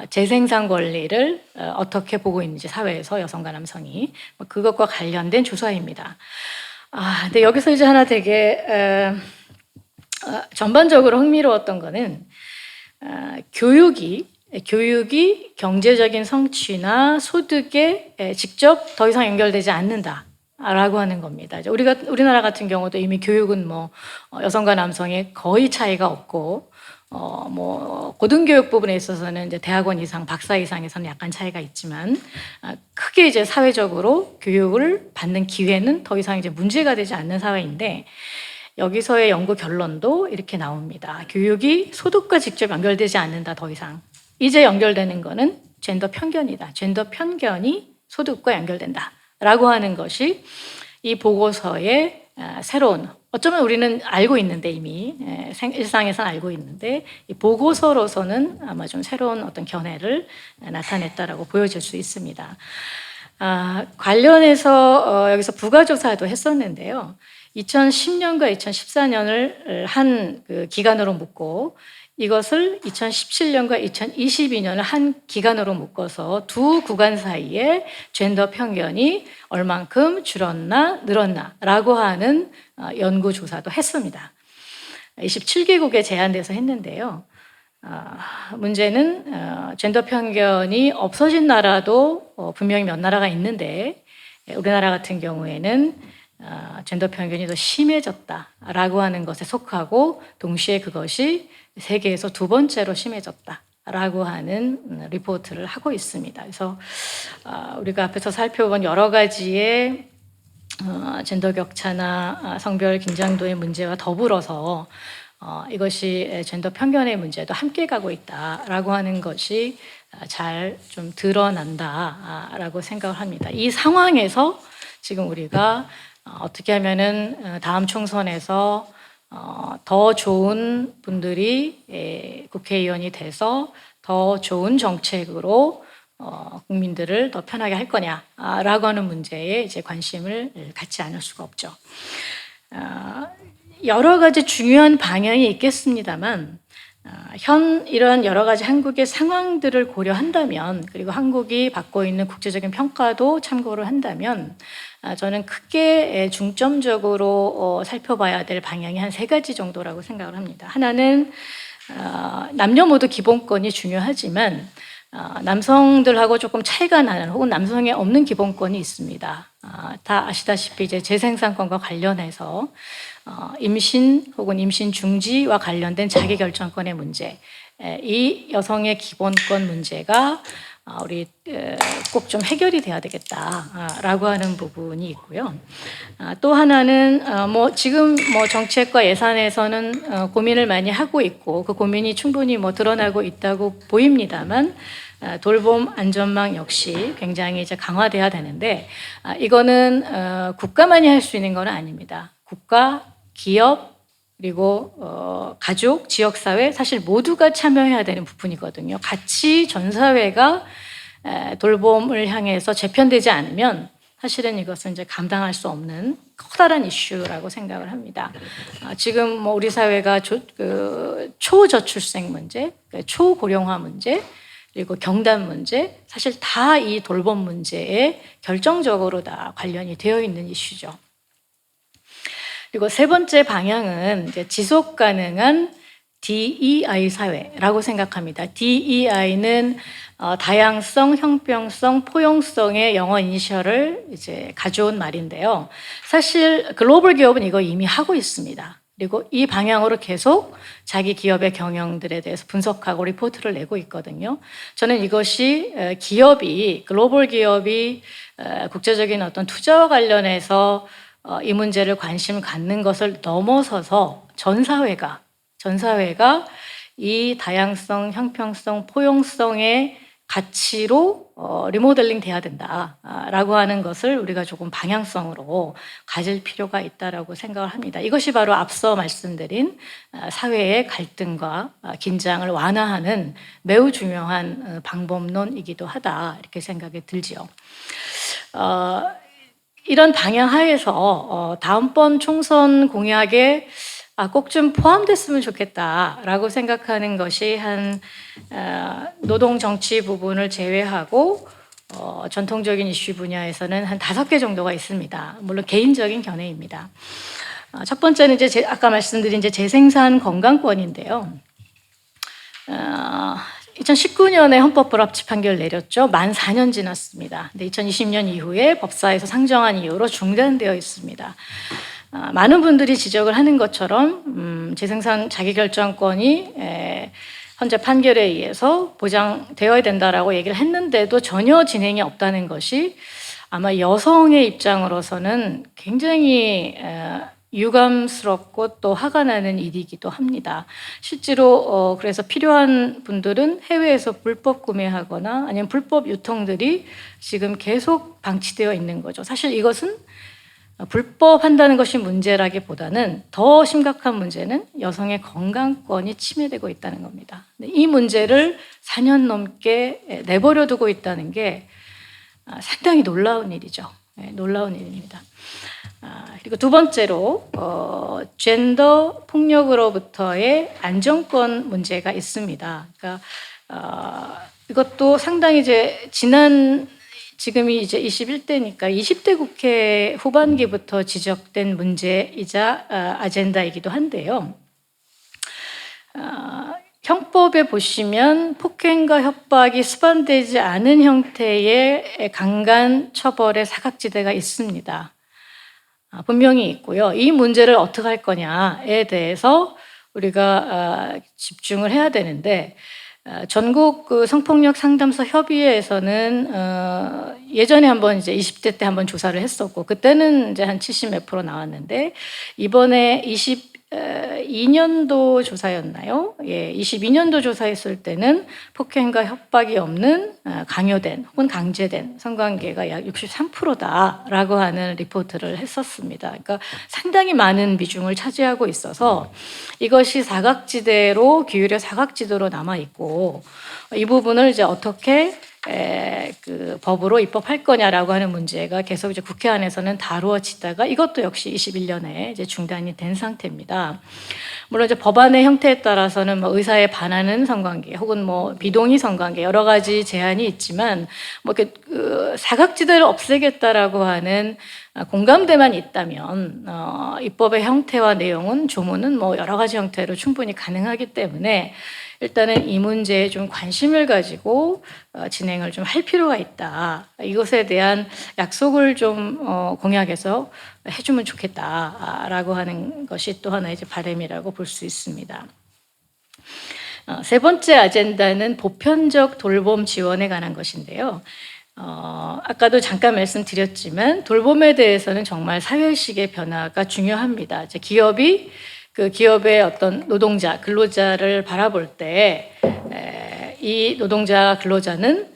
재생산 권리를 어떻게 보고 있는지 사회에서 여성과 남성이 그것과 관련된 조사입니다. 근데 여기서 이제 하나 되게 전반적으로 흥미로웠던 거는 교육이 경제적인 성취나 소득에 직접 더 이상 연결되지 않는다라고 하는 겁니다. 우리나라 같은 경우도 이미 교육은 뭐 여성과 남성의 거의 차이가 없고 뭐 고등교육 부분에 있어서는 이제 대학원 이상, 박사 이상에서는 약간 차이가 있지만 크게 이제 사회적으로 교육을 받는 기회는 더 이상 이제 문제가 되지 않는 사회인데 여기서의 연구 결론도 이렇게 나옵니다. 교육이 소득과 직접 연결되지 않는다, 더 이상. 이제 연결되는 거는 젠더 편견이다. 젠더 편견이 소득과 연결된다. 라고 하는 것이 이 보고서의 새로운, 어쩌면 우리는 알고 있는데 이미 일상에서는 알고 있는데 이 보고서로서는 아마 좀 새로운 어떤 견해를 나타냈다라고 보여질 수 있습니다. 관련해서 여기서 부가조사도 했었는데요. 2010년과 2014년을 한 그 기간으로 묶고 이것을 2017년과 2022년을 한 기간으로 묶어서 두 구간 사이에 젠더 편견이 얼만큼 줄었나 늘었나라고 하는 연구조사도 했습니다. 27개국에 제한돼서 했는데요. 문제는 젠더 편견이 없어진 나라도 분명히 몇 나라가 있는데 우리나라 같은 경우에는 젠더 편견이 더 심해졌다라고 하는 것에 속하고 동시에 그것이 세계에서 두 번째로 심해졌다라고 하는 리포트를 하고 있습니다. 그래서 우리가 앞에서 살펴본 여러 가지의 젠더 격차나 성별 긴장도의 문제와 더불어서 이것이 젠더 편견의 문제도 함께 가고 있다라고 하는 것이 잘 좀 드러난다라고 생각을 합니다. 이 상황에서 지금 우리가 어떻게 하면은 다음 총선에서 더 좋은 분들이 국회의원이 돼서 더 좋은 정책으로 국민들을 더 편하게 할 거냐라고 하는 문제에 이제 관심을 갖지 않을 수가 없죠. 여러 가지 중요한 방향이 있겠습니다만 이러한 여러 가지 한국의 상황들을 고려한다면 그리고 한국이 받고 있는 국제적인 평가도 참고를 한다면 저는 크게 중점적으로 살펴봐야 될 방향이 한 3가지 정도라고 생각을 합니다. 하나는 남녀 모두 기본권이 중요하지만 남성들하고 조금 차이가 나는 혹은 남성에 없는 기본권이 있습니다. 다 아시다시피 이제 재생산권과 관련해서 임신 혹은 임신 중지와 관련된 자기결정권의 문제, 이 여성의 기본권 문제가 우리 꼭 좀 해결이 돼야 되겠다라고 하는 부분이 있고요. 또 하나는 뭐 지금 뭐 정책과 예산에서는 고민을 많이 하고 있고 그 고민이 충분히 뭐 드러나고 있다고 보입니다만 돌봄 안전망 역시 굉장히 이제 강화돼야 되는데 이거는 국가만이 할 수 있는 건 아닙니다. 국가, 기업 그리고 가족, 지역사회 사실 모두가 참여해야 되는 부분이거든요. 같이 전 사회가 돌봄을 향해서 재편되지 않으면 사실은 이것은 이제 감당할 수 없는 커다란 이슈라고 생각을 합니다. 지금 뭐 우리 사회가 초저출생 문제, 초고령화 문제, 그리고 경단 문제, 사실 다 이 돌봄 문제에 결정적으로 다 관련이 되어 있는 이슈죠. 그리고 세 번째 방향은 이제 지속 가능한 DEI 사회라고 생각합니다. DEI는 다양성, 형평성, 포용성의 영어 이니셜을 이제 가져온 말인데요. 사실 글로벌 기업은 이거 이미 하고 있습니다. 그리고 이 방향으로 계속 자기 기업의 경영들에 대해서 분석하고 리포트를 내고 있거든요. 저는 이것이 글로벌 기업이 국제적인 어떤 투자와 관련해서 이 문제를 관심 갖는 것을 넘어서서 전 사회가 이 다양성, 형평성, 포용성의 가치로 리모델링 돼야 된다라고 하는 것을 우리가 조금 방향성으로 가질 필요가 있다라고 생각을 합니다. 이것이 바로 앞서 말씀드린 사회의 갈등과 긴장을 완화하는 매우 중요한 방법론이기도 하다 이렇게 생각이 들지요. 이런 방향 하에서 다음번 총선 공약에 꼭 좀 포함됐으면 좋겠다라고 생각하는 것이 한 노동 정치 부분을 제외하고 전통적인 이슈 분야에서는 한 5개 정도가 있습니다. 물론 개인적인 견해입니다. 첫 번째는 이제 아까 말씀드린 이제 재생산 건강권인데요. 2019년에 헌법 불합치 판결을 내렸죠. 만 4년 지났습니다. 근데 2020년 이후에 법사에서 상정한 이유로 중단되어 있습니다. 많은 분들이 지적을 하는 것처럼 재생산 자기결정권이 현재 판결에 의해서 보장되어야 된다라고 얘기를 했는데도 전혀 진행이 없다는 것이 아마 여성의 입장으로서는 굉장히 유감스럽고 또 화가 나는 일이기도 합니다. 실제로 그래서 필요한 분들은 해외에서 불법 구매하거나 아니면 불법 유통들이 지금 계속 방치되어 있는 거죠. 사실 이것은 불법한다는 것이 문제라기보다는 더 심각한 문제는 여성의 건강권이 침해되고 있다는 겁니다. 이 문제를 4년 넘게 내버려 두고 있다는 게 상당히 놀라운 일이죠. 놀라운 일입니다. 그리고 두 번째로 젠더 폭력으로부터의 안정권 문제가 있습니다. 그러니까 이것도 상당히 이제 지금이 이제 21대니까 20대 국회 후반기부터 지적된 문제이자 아젠다이기도 한데요. 형법에 보시면 폭행과 협박이 수반되지 않은 형태의 강간 처벌의 사각지대가 있습니다. 분명히 있고요. 이 문제를 어떻게 할 거냐에 대해서 우리가 집중을 해야 되는데 전국 성폭력 상담소 협의회에서는 예전에 한번 이제 20대 때 한번 조사를 했었고 그때는 이제 한 70몇 % 나왔는데 이번에 22년도 조사였나요? 예, 22년도 조사했을 때는 폭행과 협박이 없는 강요된 혹은 강제된 성관계가 약 63%다라고 하는 리포트를 했었습니다. 그러니까 상당히 많은 비중을 차지하고 있어서 이것이 사각지대로 기울여 사각지대로 남아 있고 이 부분을 이제 어떻게 그 법으로 입법할 거냐라고 하는 문제가 계속 이제 국회 안에서는 다루어지다가 이것도 역시 21년에 이제 중단이 된 상태입니다. 물론 이제 법안의 형태에 따라서는 뭐 의사에 반하는 성관계 혹은 뭐 비동의 성관계 여러 가지 제한이 있지만 뭐 이렇게 사각지대를 없애겠다라고 하는 공감대만 있다면 입법의 형태와 내용은 조문은 뭐 여러 가지 형태로 충분히 가능하기 때문에 일단은 이 문제에 좀 관심을 가지고 진행을 좀 할 필요가 있다. 이것에 대한 약속을 좀 공약해서 해주면 좋겠다라고 하는 것이 또 하나의 이제 바람이라고 볼 수 있습니다. 세 번째 아젠다는 보편적 돌봄 지원에 관한 것인데요. 아까도 잠깐 말씀드렸지만 돌봄에 대해서는 정말 사회의식의 변화가 중요합니다. 이제 기업이 그 기업의 어떤 노동자, 근로자를 바라볼 때 이 노동자, 근로자는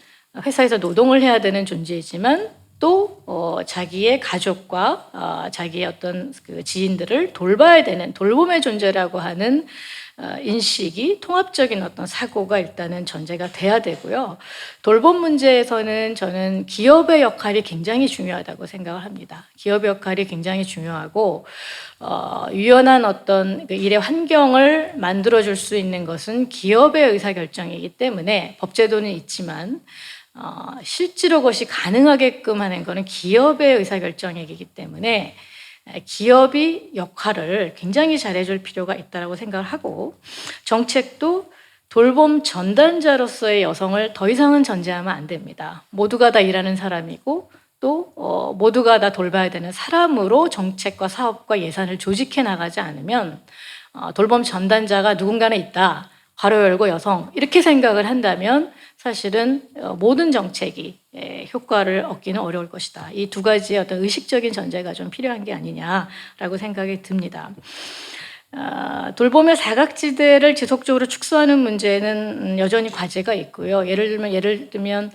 회사에서 노동을 해야 되는 존재이지만 또 자기의 가족과 자기의 어떤 그 지인들을 돌봐야 되는 돌봄의 존재라고 하는 인식이 통합적인 어떤 사고가 일단은 전제가 돼야 되고요. 돌봄 문제에서는 저는 기업의 역할이 굉장히 중요하다고 생각을 합니다. 기업의 역할이 굉장히 중요하고 유연한 어떤 그 일의 환경을 만들어줄 수 있는 것은 기업의 의사결정이기 때문에 법제도는 있지만 실제로 그것이 가능하게끔 하는 것은 기업의 의사결정이기 때문에 기업이 역할을 굉장히 잘해줄 필요가 있다고 생각을 하고 정책도 돌봄 전담자로서의 여성을 더 이상은 전제하면 안 됩니다. 모두가 다 일하는 사람이고 또 모두가 다 돌봐야 되는 사람으로 정책과 사업과 예산을 조직해 나가지 않으면 돌봄 전담자가 누군가는 있다. 괄호 열고 여성 이렇게 생각을 한다면 사실은 모든 정책이 효과를 얻기는 어려울 것이다. 이 두 가지의 어떤 의식적인 전제가 좀 필요한 게 아니냐라고 생각이 듭니다. 돌봄의 사각지대를 지속적으로 축소하는 문제는 여전히 과제가 있고요. 예를 들면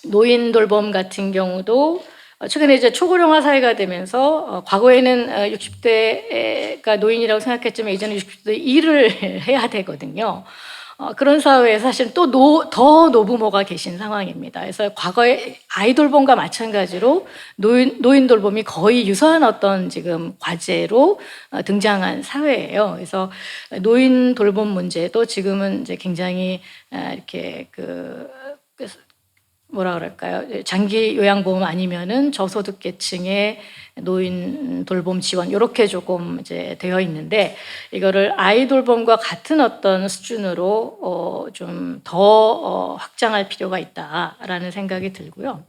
노인 돌봄 같은 경우도 최근에 이제 초고령화 사회가 되면서 과거에는 60대가 노인이라고 생각했지만 이제는 60대 일을 해야 되거든요. 그런 사회에 사실 또 더 노부모가 계신 상황입니다. 그래서 과거에 아이 돌봄과 마찬가지로 노인 돌봄이 거의 유사한 어떤 지금 과제로 등장한 사회예요. 그래서 노인 돌봄 문제도 지금은 이제 굉장히 이렇게 뭐라 그럴까요? 장기 요양보험 아니면은 저소득 계층의 노인 돌봄 지원 이렇게 조금 이제 되어 있는데 이거를 아이 돌봄과 같은 어떤 수준으로 좀 더 확장할 필요가 있다라는 생각이 들고요.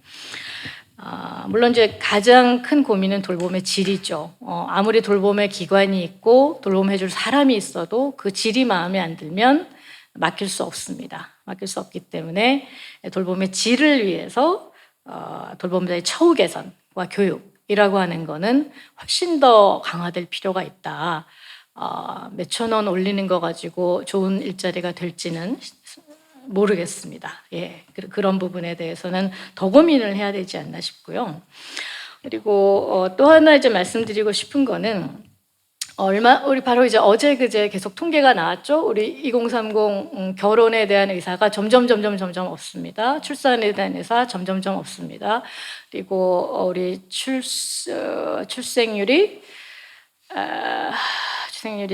물론 이제 가장 큰 고민은 돌봄의 질이죠. 아무리 돌봄의 기관이 있고 돌봄해줄 사람이 있어도 그 질이 마음에 안 들면 맡길 수 없습니다. 맡길 수 없기 때문에 돌봄의 질을 위해서 돌봄자의 처우 개선과 교육이라고 하는 거는 훨씬 더 강화될 필요가 있다. 몇천 원 올리는 거 가지고 좋은 일자리가 될지는 모르겠습니다. 예, 그런 부분에 대해서는 더 고민을 해야 되지 않나 싶고요. 그리고 또 하나 이제 말씀드리고 싶은 거는 우리 바로 이제 어제 그제 계속 통계가 나왔죠. 우리 2030 결혼에 대한 의사가 점점 없습니다. 출산에 대한 의사 점점 없습니다. 그리고 우리 출생률이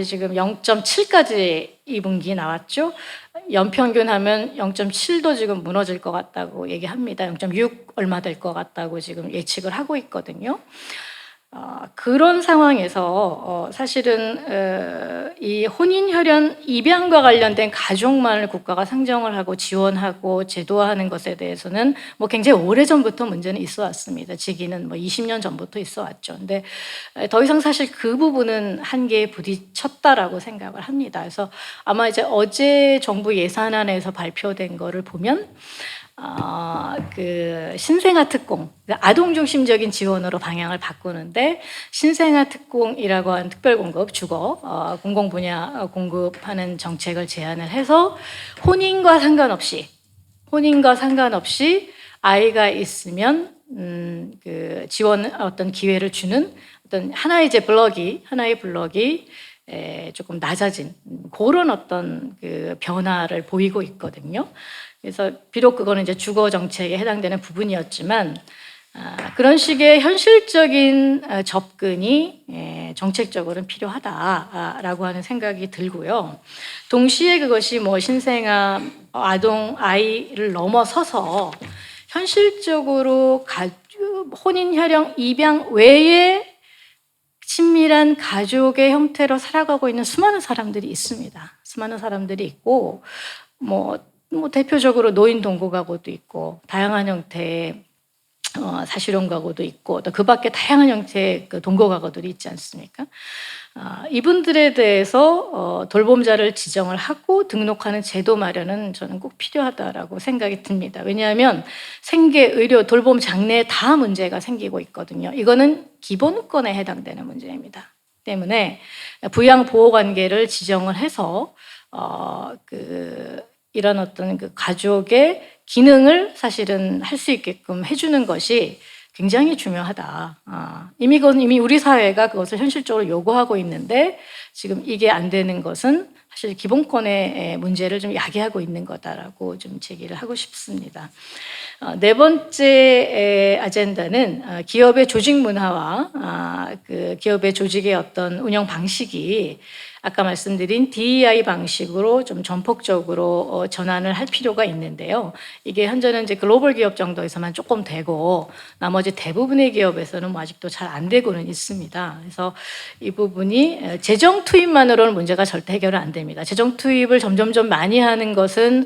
지금 0.7까지 2분기 나왔죠. 연평균 하면 0.7도 지금 무너질 것 같다고 얘기합니다. 0.6 얼마 될 것 같다고 지금 예측을 하고 있거든요. 그런 상황에서 사실은 이 혼인혈연 입양과 관련된 가족만을 국가가 상정을 하고 지원하고 제도화하는 것에 대해서는 뭐 굉장히 오래전부터 문제는 있어 왔습니다. 지기는 뭐 20년 전부터 있어 왔죠. 근데 더 이상 사실 그 부분은 한계에 부딪혔다라고 생각을 합니다. 그래서 아마 이제 어제 정부 예산안에서 발표된 거를 보면 그 신생아 특공, 아동 중심적인 지원으로 방향을 바꾸는데 신생아 특공이라고 하는 특별 공급 주거 공공 분야 공급하는 정책을 제안을 해서 혼인과 상관없이 아이가 있으면 그 지원 어떤 기회를 주는 어떤 하나의 블럭이 조금 낮아진 그런 어떤 그 변화를 보이고 있거든요. 그래서 비록 그거는 이제 주거 정책에 해당되는 부분이었지만 그런 식의 현실적인 접근이 정책적으로는 필요하다라고 하는 생각이 들고요. 동시에 그것이 뭐 신생아, 아동, 아이를 넘어서서 현실적으로 혼인, 혈연, 입양 외에 친밀한 가족의 형태로 살아가고 있는 수많은 사람들이 있습니다. 수많은 사람들이 있고 뭐 대표적으로 노인 동거 가구도 있고 다양한 형태의 사실혼 가구도 있고 또 그 밖에 다양한 형태의 그 동거 가구들이 있지 않습니까? 이분들에 대해서 돌봄자를 지정을 하고 등록하는 제도 마련은 저는 꼭 필요하다라고 생각이 듭니다. 왜냐하면 생계, 의료, 돌봄, 장래 다 문제가 생기고 있거든요. 이거는 기본권에 해당되는 문제입니다. 때문에 부양 보호 관계를 지정을 해서 이런 어떤 그 가족의 기능을 사실은 할 수 있게끔 해주는 것이 굉장히 중요하다. 이미 우리 사회가 그것을 현실적으로 요구하고 있는데 지금 이게 안 되는 것은 사실 기본권의 문제를 좀 야기하고 있는 거다라고 좀 제기를 하고 싶습니다. 네 번째 아젠다는 기업의 조직 문화와 그 기업의 조직의 어떤 운영 방식이 아까 말씀드린 DEI 방식으로 좀 전폭적으로 전환을 할 필요가 있는데요. 이게 현재는 이제 글로벌 기업 정도에서만 조금 되고 나머지 대부분의 기업에서는 뭐 아직도 잘 안 되고는 있습니다. 그래서 이 부분이 재정 투입만으로는 문제가 절대 해결은 안 됩니다. 재정 투입을 점점점 많이 하는 것은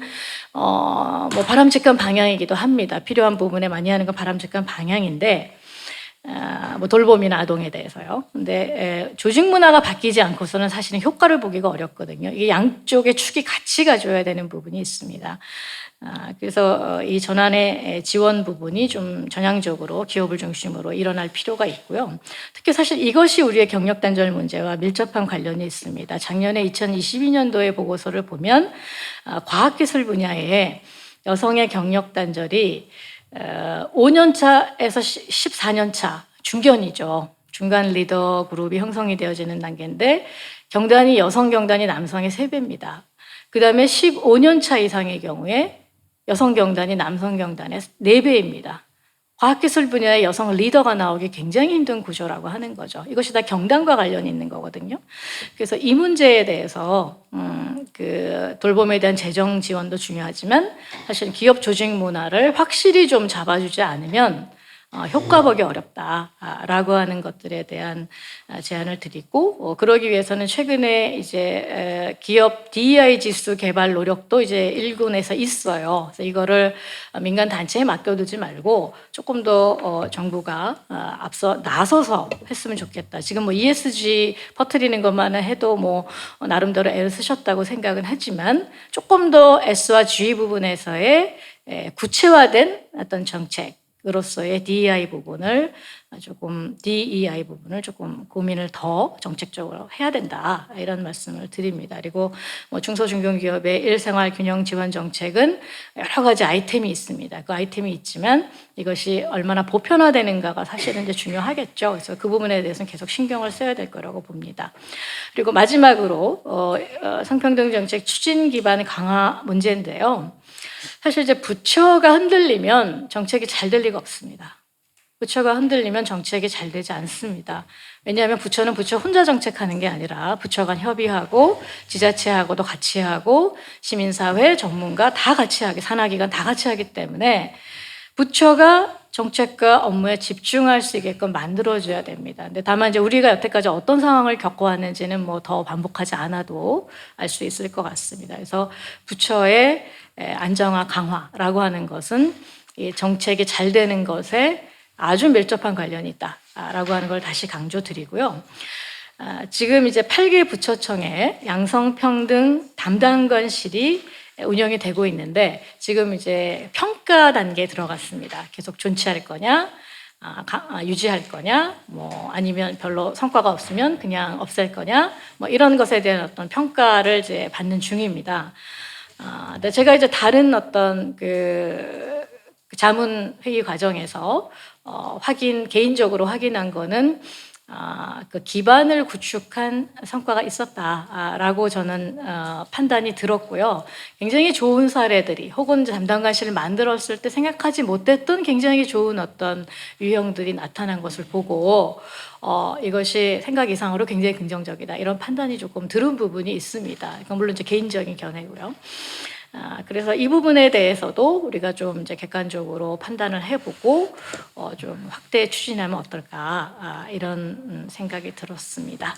뭐 바람직한 방향이기도 합니다. 필요한 부분에 많이 하는 건 바람직한 방향인데 뭐 돌봄이나 아동에 대해서요. 근데 조직 문화가 바뀌지 않고서는 사실은 효과를 보기가 어렵거든요. 이게 양쪽의 축이 같이 가줘야 되는 부분이 있습니다. 그래서 이 전환의 지원 부분이 좀 전향적으로 기업을 중심으로 일어날 필요가 있고요. 특히 사실 이것이 우리의 경력 단절 문제와 밀접한 관련이 있습니다. 작년에 2022년도의 보고서를 보면 과학기술 분야에 여성의 경력 단절이 5년차에서 14년차 중견이죠. 중간 리더 그룹이 형성이 되어지는 단계인데 경단이 여성 경단이 남성의 3배입니다. 그 다음에 15년차 이상의 경우에 여성 경단이 남성 경단의 4배입니다. 과학기술 분야의 여성 리더가 나오기 굉장히 힘든 구조라고 하는 거죠. 이것이 다 경단과 관련이 있는 거거든요. 그래서 이 문제에 대해서 그 돌봄에 대한 재정 지원도 중요하지만 사실 기업 조직 문화를 확실히 좀 잡아주지 않으면 효과 보기 어렵다라고 하는 것들에 대한 제안을 드리고 그러기 위해서는 최근에 이제 기업 DEI 지수 개발 노력도 이제 일군에서 있어요. 그래서 이거를 민간 단체에 맡겨두지 말고 조금 더 정부가 앞서 나서서 했으면 좋겠다. 지금 뭐 ESG 퍼뜨리는 것만 해도 뭐 나름대로 애를 쓰셨다고 생각은 하지만 조금 더 S와 G 부분에서의 구체화된 어떤 정책 으로서의 DEI 부분을 조금 고민을 더 정책적으로 해야 된다 이런 말씀을 드립니다. 그리고 뭐 중소중견기업의 일생활 균형 지원 정책은 여러 가지 아이템이 있습니다. 그 아이템이 있지만 이것이 얼마나 보편화되는가가 사실은 이제 중요하겠죠. 그래서 그 부분에 대해서는 계속 신경을 써야 될 거라고 봅니다. 그리고 마지막으로 성평등 정책 추진 기반 강화 문제인데요. 사실 이제 부처가 흔들리면 정책이 잘 될 리가 없습니다. 부처가 흔들리면 정책이 잘 되지 않습니다. 왜냐하면 부처는 부처 혼자 정책하는 게 아니라 부처 간 협의하고 지자체하고도 같이 하고 시민사회, 전문가 다 같이 하게 산하기관 다 같이 하기 때문에 부처가 정책과 업무에 집중할 수 있게끔 만들어줘야 됩니다. 근데 다만 이제 우리가 여태까지 어떤 상황을 겪어왔는지는 뭐 더 반복하지 않아도 알 수 있을 것 같습니다. 그래서 부처의 안정화 강화라고 하는 것은 이 정책이 잘 되는 것에 아주 밀접한 관련이 있다라고 하는 걸 다시 강조드리고요. 지금 이제 8개 부처청에 양성평등 담당관실이 운영이 되고 있는데 지금 이제 평가 단계에 들어갔습니다. 계속 존치할 거냐, 유지할 거냐, 뭐 아니면 별로 성과가 없으면 그냥 없앨 거냐, 뭐 이런 것에 대한 어떤 평가를 이제 받는 중입니다. 근데 제가 이제 다른 어떤 그 자문 회의 과정에서 개인적으로 확인한 거는 그 기반을 구축한 성과가 있었다라고 저는 판단이 들었고요. 굉장히 좋은 사례들이 혹은 담당관실을 만들었을 때 생각하지 못했던 굉장히 좋은 어떤 유형들이 나타난 것을 보고 이것이 생각 이상으로 굉장히 긍정적이다 이런 판단이 조금 들은 부분이 있습니다. 이건 물론 이제 개인적인 견해고요. 그래서 이 부분에 대해서도 우리가 좀 이제 객관적으로 판단을 해보고 좀 확대 추진하면 어떨까 이런 생각이 들었습니다.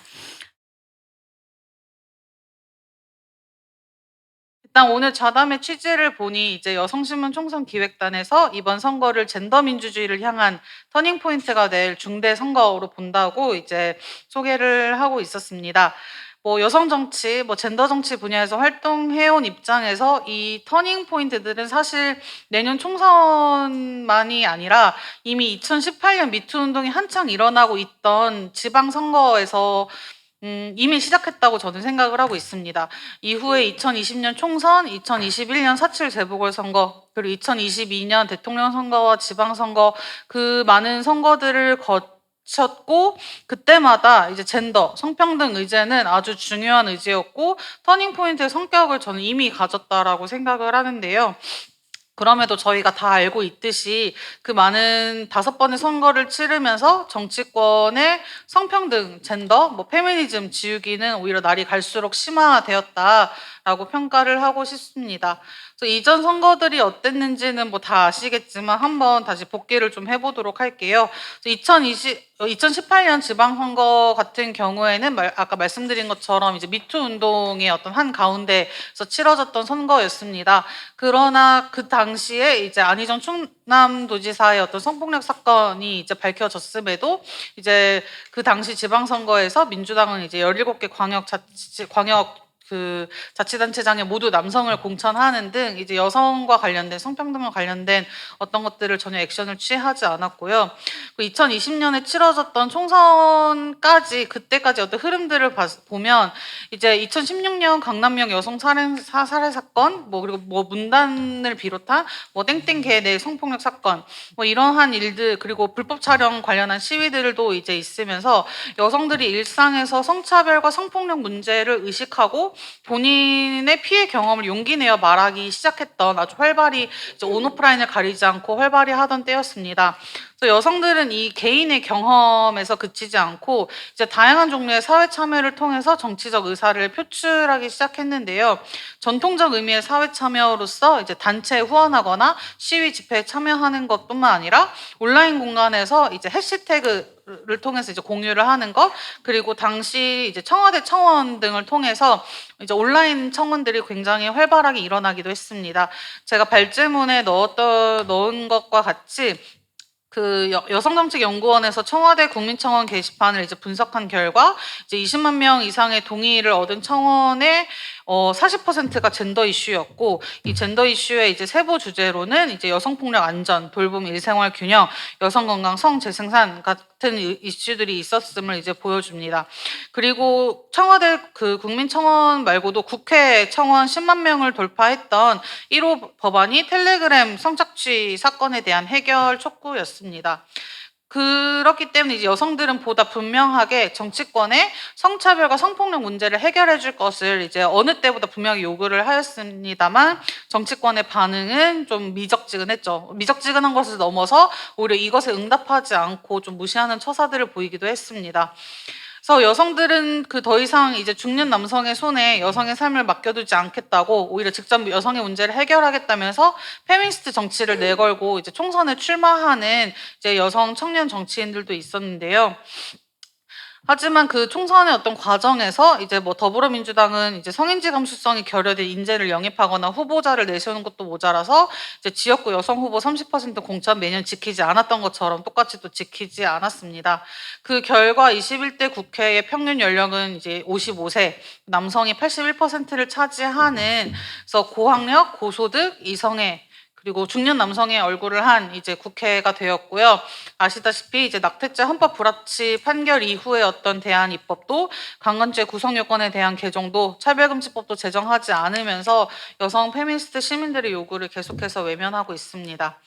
일단 오늘 좌담의 취지를 보니 이제 여성신문 총선 기획단에서 이번 선거를 젠더 민주주의를 향한 터닝 포인트가 될 중대 선거로 본다고 이제 소개를 하고 있었습니다. 뭐 여성 정치, 뭐 젠더 정치 분야에서 활동해온 입장에서 이 터닝 포인트들은 사실 내년 총선만이 아니라 이미 2018년 미투 운동이 한창 일어나고 있던 지방 선거에서 이미 시작했다고 저는 생각을 하고 있습니다. 이후에 2020년 총선, 2021년 4.7 재보궐선거, 그리고 2022년 대통령 선거와 지방선거, 그 많은 선거들을 거쳤고, 그때마다 이제 젠더, 성평등 의제는 아주 중요한 의제였고, 터닝포인트의 성격을 저는 이미 가졌다라고 생각을 하는데요. 그럼에도 저희가 다 알고 있듯이 그 많은 5번의 선거를 치르면서 정치권의 성평등, 젠더, 페미니즘 지우기는 오히려 날이 갈수록 심화되었다라고 평가를 하고 싶습니다. 그래서 이전 선거들이 어땠는지는 다 아시겠지만 한번 다시 복기를 좀 해보도록 할게요. 2018년 지방선거 같은 경우에는 아까 말씀드린 것처럼 이제 미투 운동의 어떤 한 가운데서 치러졌던 선거였습니다. 그러나 그 당시에 이제 안희정 충남도지사의 어떤 성폭력 사건이 이제 밝혀졌음에도 이제 그 당시 지방선거에서 민주당은 이제 17개 광역 자치단체장에 모두 남성을 공천하는 등 이제 여성과 관련된 성평등과 관련된 어떤 것들을 전혀 액션을 취하지 않았고요. 2020년에 치러졌던 총선까지 그때까지 어떤 흐름들을 보면 이제 2016년 강남역 여성 살해 사건, 그리고 문단을 비롯한 땡땡개 내 성폭력 사건, 이러한 일들, 그리고 불법 촬영 관련한 시위들도 이제 있으면서 여성들이 일상에서 성차별과 성폭력 문제를 의식하고 본인의 피해 경험을 용기 내어 말하기 시작했던 아주 활발히 온오프라인을 가리지 않고 활발히 하던 때였습니다. 그래서 여성들은 이 개인의 경험에서 그치지 않고 이제 다양한 종류의 사회 참여를 통해서 정치적 의사를 표출하기 시작했는데요. 전통적 의미의 사회 참여로서 이제 단체에 후원하거나 시위 집회에 참여하는 것뿐만 아니라 온라인 공간에서 이제 해시태그를 통해서 이제 공유를 하는 것, 그리고 당시 이제 청와대 청원 등을 통해서 이제 온라인 청원들이 굉장히 활발하게 일어나기도 했습니다. 제가 발제문에 넣은 것과 같이 그 여성정책연구원에서 청와대 국민청원 게시판을 이제 분석한 결과 이제 20만 명 이상의 동의를 얻은 청원의 40%가 젠더 이슈였고, 이 젠더 이슈의 이제 세부 주제로는 이제 여성폭력 안전, 돌봄, 일생활 균형, 여성 건강, 성재생산 같은 이슈들이 있었음을 이제 보여줍니다. 그리고 청와대 그 국민청원 말고도 국회 청원 10만 명을 돌파했던 1호 법안이 텔레그램 성착취 사건에 대한 해결 촉구였습니다. 그렇기 때문에 이제 여성들은 보다 분명하게 정치권의 성차별과 성폭력 문제를 해결해 줄 것을 이제 어느 때보다 분명히 요구를 하였습니다만, 정치권의 반응은 좀 미적지근했죠. 미적지근한 것을 넘어서 오히려 이것에 응답하지 않고 좀 무시하는 처사들을 보이기도 했습니다. 그래서 여성들은 더 이상 이제 죽는 남성의 손에 여성의 삶을 맡겨두지 않겠다고, 오히려 직접 여성의 문제를 해결하겠다면서 페미니스트 정치를 내걸고 이제 총선에 출마하는 이제 여성 청년 정치인들도 있었는데요. 하지만 그 총선의 어떤 과정에서 이제 더불어민주당은 이제 성인지 감수성이 결여된 인재를 영입하거나 후보자를 내세우는 것도 모자라서 이제 지역구 여성 후보 30% 공천 매년 지키지 않았던 것처럼 똑같이 또 지키지 않았습니다. 그 결과 21대 국회의 평균 연령은 이제 55세, 남성이 81%를 차지하는, 그래서 고학력, 고소득, 이성애, 그리고 중년 남성의 얼굴을 한 이제 국회가 되었고요. 아시다시피 이제 낙태죄 헌법 불합치 판결 이후에 어떤 대안 입법도, 강간죄 구성 요건에 대한 개정도, 차별금지법도 제정하지 않으면서 여성 페미니스트 시민들의 요구를 계속해서 외면하고 있습니다.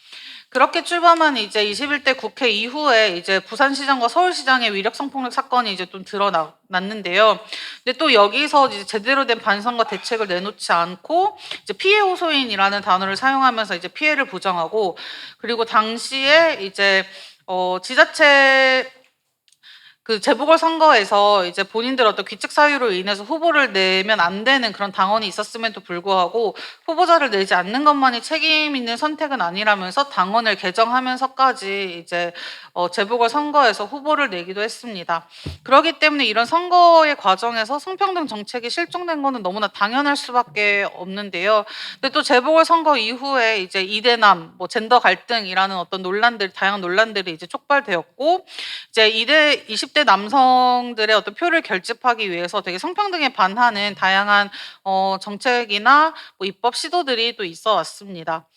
그렇게 출범한 이제 21대 국회 이후에 이제 부산시장과 서울시장의 위력 성폭력 사건이 이제 좀 드러났는데요. 근데 또 여기서 이제 제대로 된 반성과 대책을 내놓지 않고 이제 피해 호소인이라는 단어를 사용하면서 이제 피해를 부정하고, 그리고 당시에 이제 지자체 그 재보궐선거에서 이제 본인들 어떤 귀책 사유로 인해서 후보를 내면 안 되는 그런 당원이 있었음에도 불구하고 후보자를 내지 않는 것만이 책임 있는 선택은 아니라면서 당원을 개정하면서까지 이제 재보궐선거에서 후보를 내기도 했습니다. 그렇기 때문에 이런 선거의 과정에서 성평등 정책이 실종된 거는 너무나 당연할 수밖에 없는데요. 근데 또 재보궐선거 이후에 이제 이대남, 젠더 갈등이라는 어떤 다양한 논란들이 이제 촉발되었고, 이제 20대 남성들의 어떤 표를 결집하기 위해서 되게 성평등에 반하는 다양한 정책이나 입법 시도들이 또 있어 왔습니다.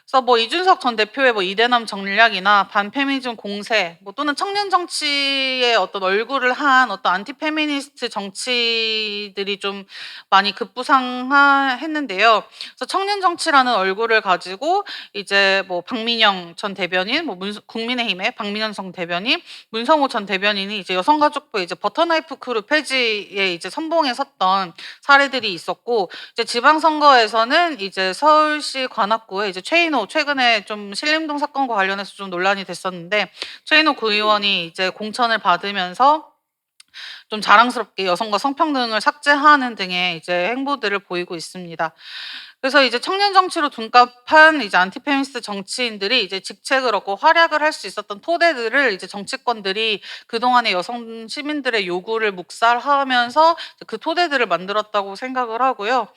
그래서 뭐 이준석 전 대표의 뭐 이대남 전략이나 반페미니즘 공세, 뭐 또는 청년 정치의 어떤 얼굴을 한 어떤 안티페미니스트 정치들이 좀 많이 급부상했는데요. 그래서 청년 정치라는 얼굴을 가지고 이제 뭐 박민영 전 대변인, 뭐 국민의힘의 박민영 전 대변인, 문성호 전 대변인이 이제 여성가족부 이제 버터나이프 크루 폐지에 이제 선봉에 섰던 사례들이 있었고, 이제 지방선거에서는 이제 서울시 관악구에 이제 최인호, 최근에 좀 신림동 사건과 관련해서 좀 논란이 됐었는데, 최인호 구의원이 이제 공천을 받으면서 좀 자랑스럽게 여성과 성평등을 삭제하는 등의 이제 행보들을 보이고 있습니다. 그래서 이제 청년 정치로 둔갑한 이제 안티페미니스트 정치인들이 이제 직책을 얻고 활약을 할 수 있었던 토대들을 이제 정치권들이 그동안의 여성 시민들의 요구를 묵살하면서 그 토대들을 만들었다고 생각을 하고요.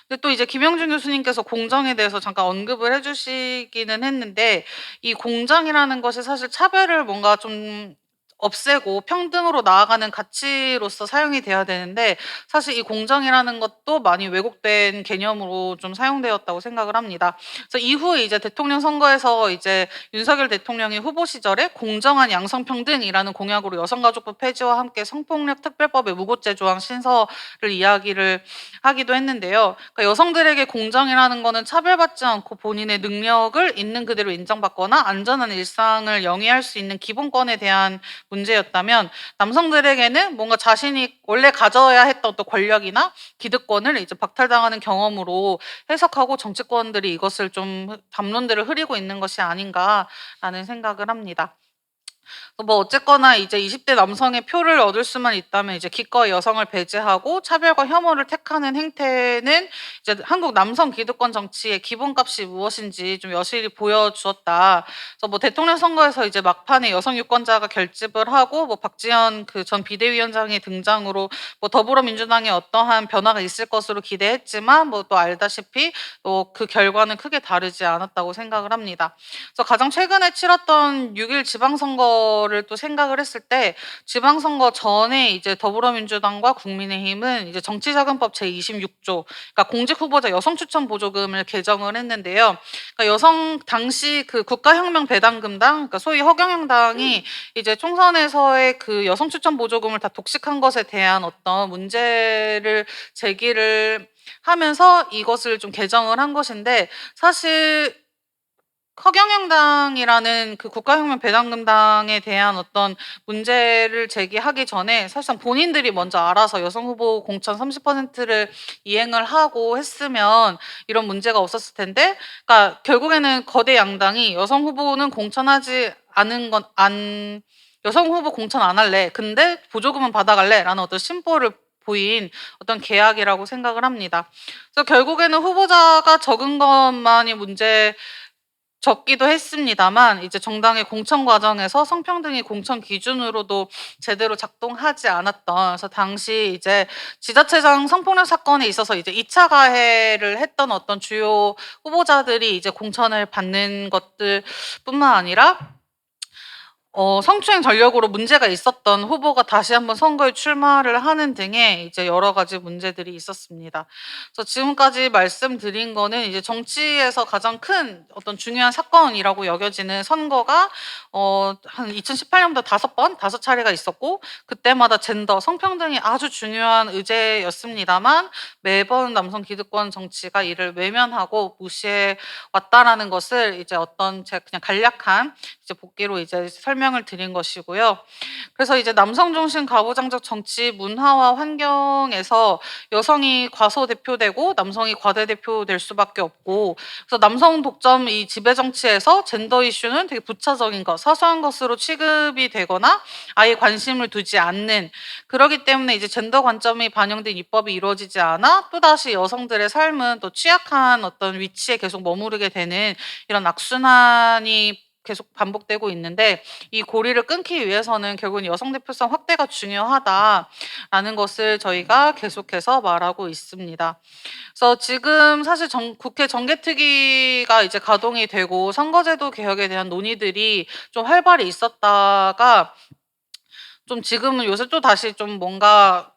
근데 또 이제 김영준 교수님께서 공정에 대해서 잠깐 언급을 해주시기는 했는데, 이 공정이라는 것이 사실 차별을 뭔가 좀 없애고 평등으로 나아가는 가치로서 사용이 돼야 되는데, 사실 이 공정이라는 것도 많이 왜곡된 개념으로 좀 사용되었다고 생각을 합니다. 그래서 이후에 이제 대통령 선거에서 이제 윤석열 대통령이 후보 시절에 공정한 양성평등이라는 공약으로 여성가족부 폐지와 함께 성폭력 특별법의 무고죄 조항 신설을 이야기를 하기도 했는데요. 그러니까 여성들에게 공정이라는 거는 차별받지 않고 본인의 능력을 있는 그대로 인정받거나 안전한 일상을 영위할 수 있는 기본권에 대한 문제였다면, 남성들에게는 뭔가 자신이 원래 가져야 했던 또 권력이나 기득권을 이제 박탈당하는 경험으로 해석하고 정치권들이 이것을 좀 담론들을 흐리고 있는 것이 아닌가라는 생각을 합니다. 뭐 어쨌거나 이제 20대 남성의 표를 얻을 수만 있다면 이제 기꺼이 여성을 배제하고 차별과 혐오를 택하는 행태는 이제 한국 남성 기득권 정치의 기본값이 무엇인지 좀 여실히 보여주었다. 그래서 뭐 대통령 선거에서 이제 막판에 여성 유권자가 결집을 하고 뭐 박지원 그 전 비대위원장의 등장으로 뭐 더불어민주당에 어떠한 변화가 있을 것으로 기대했지만, 뭐 또 알다시피 또 그 결과는 크게 다르지 않았다고 생각을 합니다. 그래서 가장 최근에 치렀던 6일 지방선거를 또 생각을 했을 때, 지방선거 전에 이제 더불어민주당과 국민의힘은 이제 정치자금법 제26조, 그러니까 공직 후보자 여성 추천 보조금을 개정을 했는데요. 그러니까 여성 당시 그 국가혁명 배당금당, 그러니까 소위 허경영당이 이제 총선에서의 그 여성 추천 보조금을 다 독식한 것에 대한 어떤 문제를 제기를 하면서 이것을 좀 개정을 한 것인데, 사실 허경영당이라는 그 국가혁명 배당금당에 대한 어떤 문제를 제기하기 전에 사실상 본인들이 먼저 알아서 여성 후보 공천 30%를 이행을 하고 했으면 이런 문제가 없었을 텐데, 그러니까 결국에는 거대 양당이 여성 후보는 공천하지 않은 여성 후보 공천 안 할래, 근데 보조금은 받아갈래라는 어떤 심보를 보인 어떤 계약이라고 생각을 합니다. 그래서 결국에는 후보자가 적은 것만이 적기도 했습니다만, 이제 정당의 공천 과정에서 성평등이 공천 기준으로도 제대로 작동하지 않았던, 그래서 당시 이제 지자체장 성폭력 사건에 있어서 이제 2차 가해를 했던 어떤 주요 후보자들이 이제 공천을 받는 것들뿐만 아니라 성추행 전력으로 문제가 있었던 후보가 다시 한번 선거에 출마를 하는 등의 이제 여러 가지 문제들이 있었습니다. 그래서 지금까지 말씀드린 거는 이제 정치에서 가장 큰 어떤 중요한 사건이라고 여겨지는 선거가 한 2018년부터 5차례가 있었고, 그때마다 젠더, 성평등이 아주 중요한 의제였습니다만, 매번 남성 기득권 정치가 이를 외면하고 무시해 왔다라는 것을 이제 제가 그냥 간략한 이제 복기로 이제 설명을 드린 것이고요. 그래서 이제 남성 중심 가부장적 정치 문화와 환경에서 여성이 과소대표되고 남성이 과대대표될 수밖에 없고, 그래서 남성 독점 이 지배 정치에서 젠더 이슈는 되게 부차적인 것, 사소한 것으로 취급이 되거나 아예 관심을 두지 않는, 그러기 때문에 이제 젠더 관점이 반영된 입법이 이루어지지 않아 또다시 여성들의 삶은 또 취약한 어떤 위치에 계속 머무르게 되는 이런 악순환이 계속 반복되고 있는데, 이 고리를 끊기 위해서는 결국은 여성 대표성 확대가 중요하다라는 것을 저희가 계속해서 말하고 있습니다. 그래서 지금 사실 국회 정개특위가 이제 가동이 되고 선거제도 개혁에 대한 논의들이 좀 활발히 있었다가 좀 지금은 요새 또 다시 좀 뭔가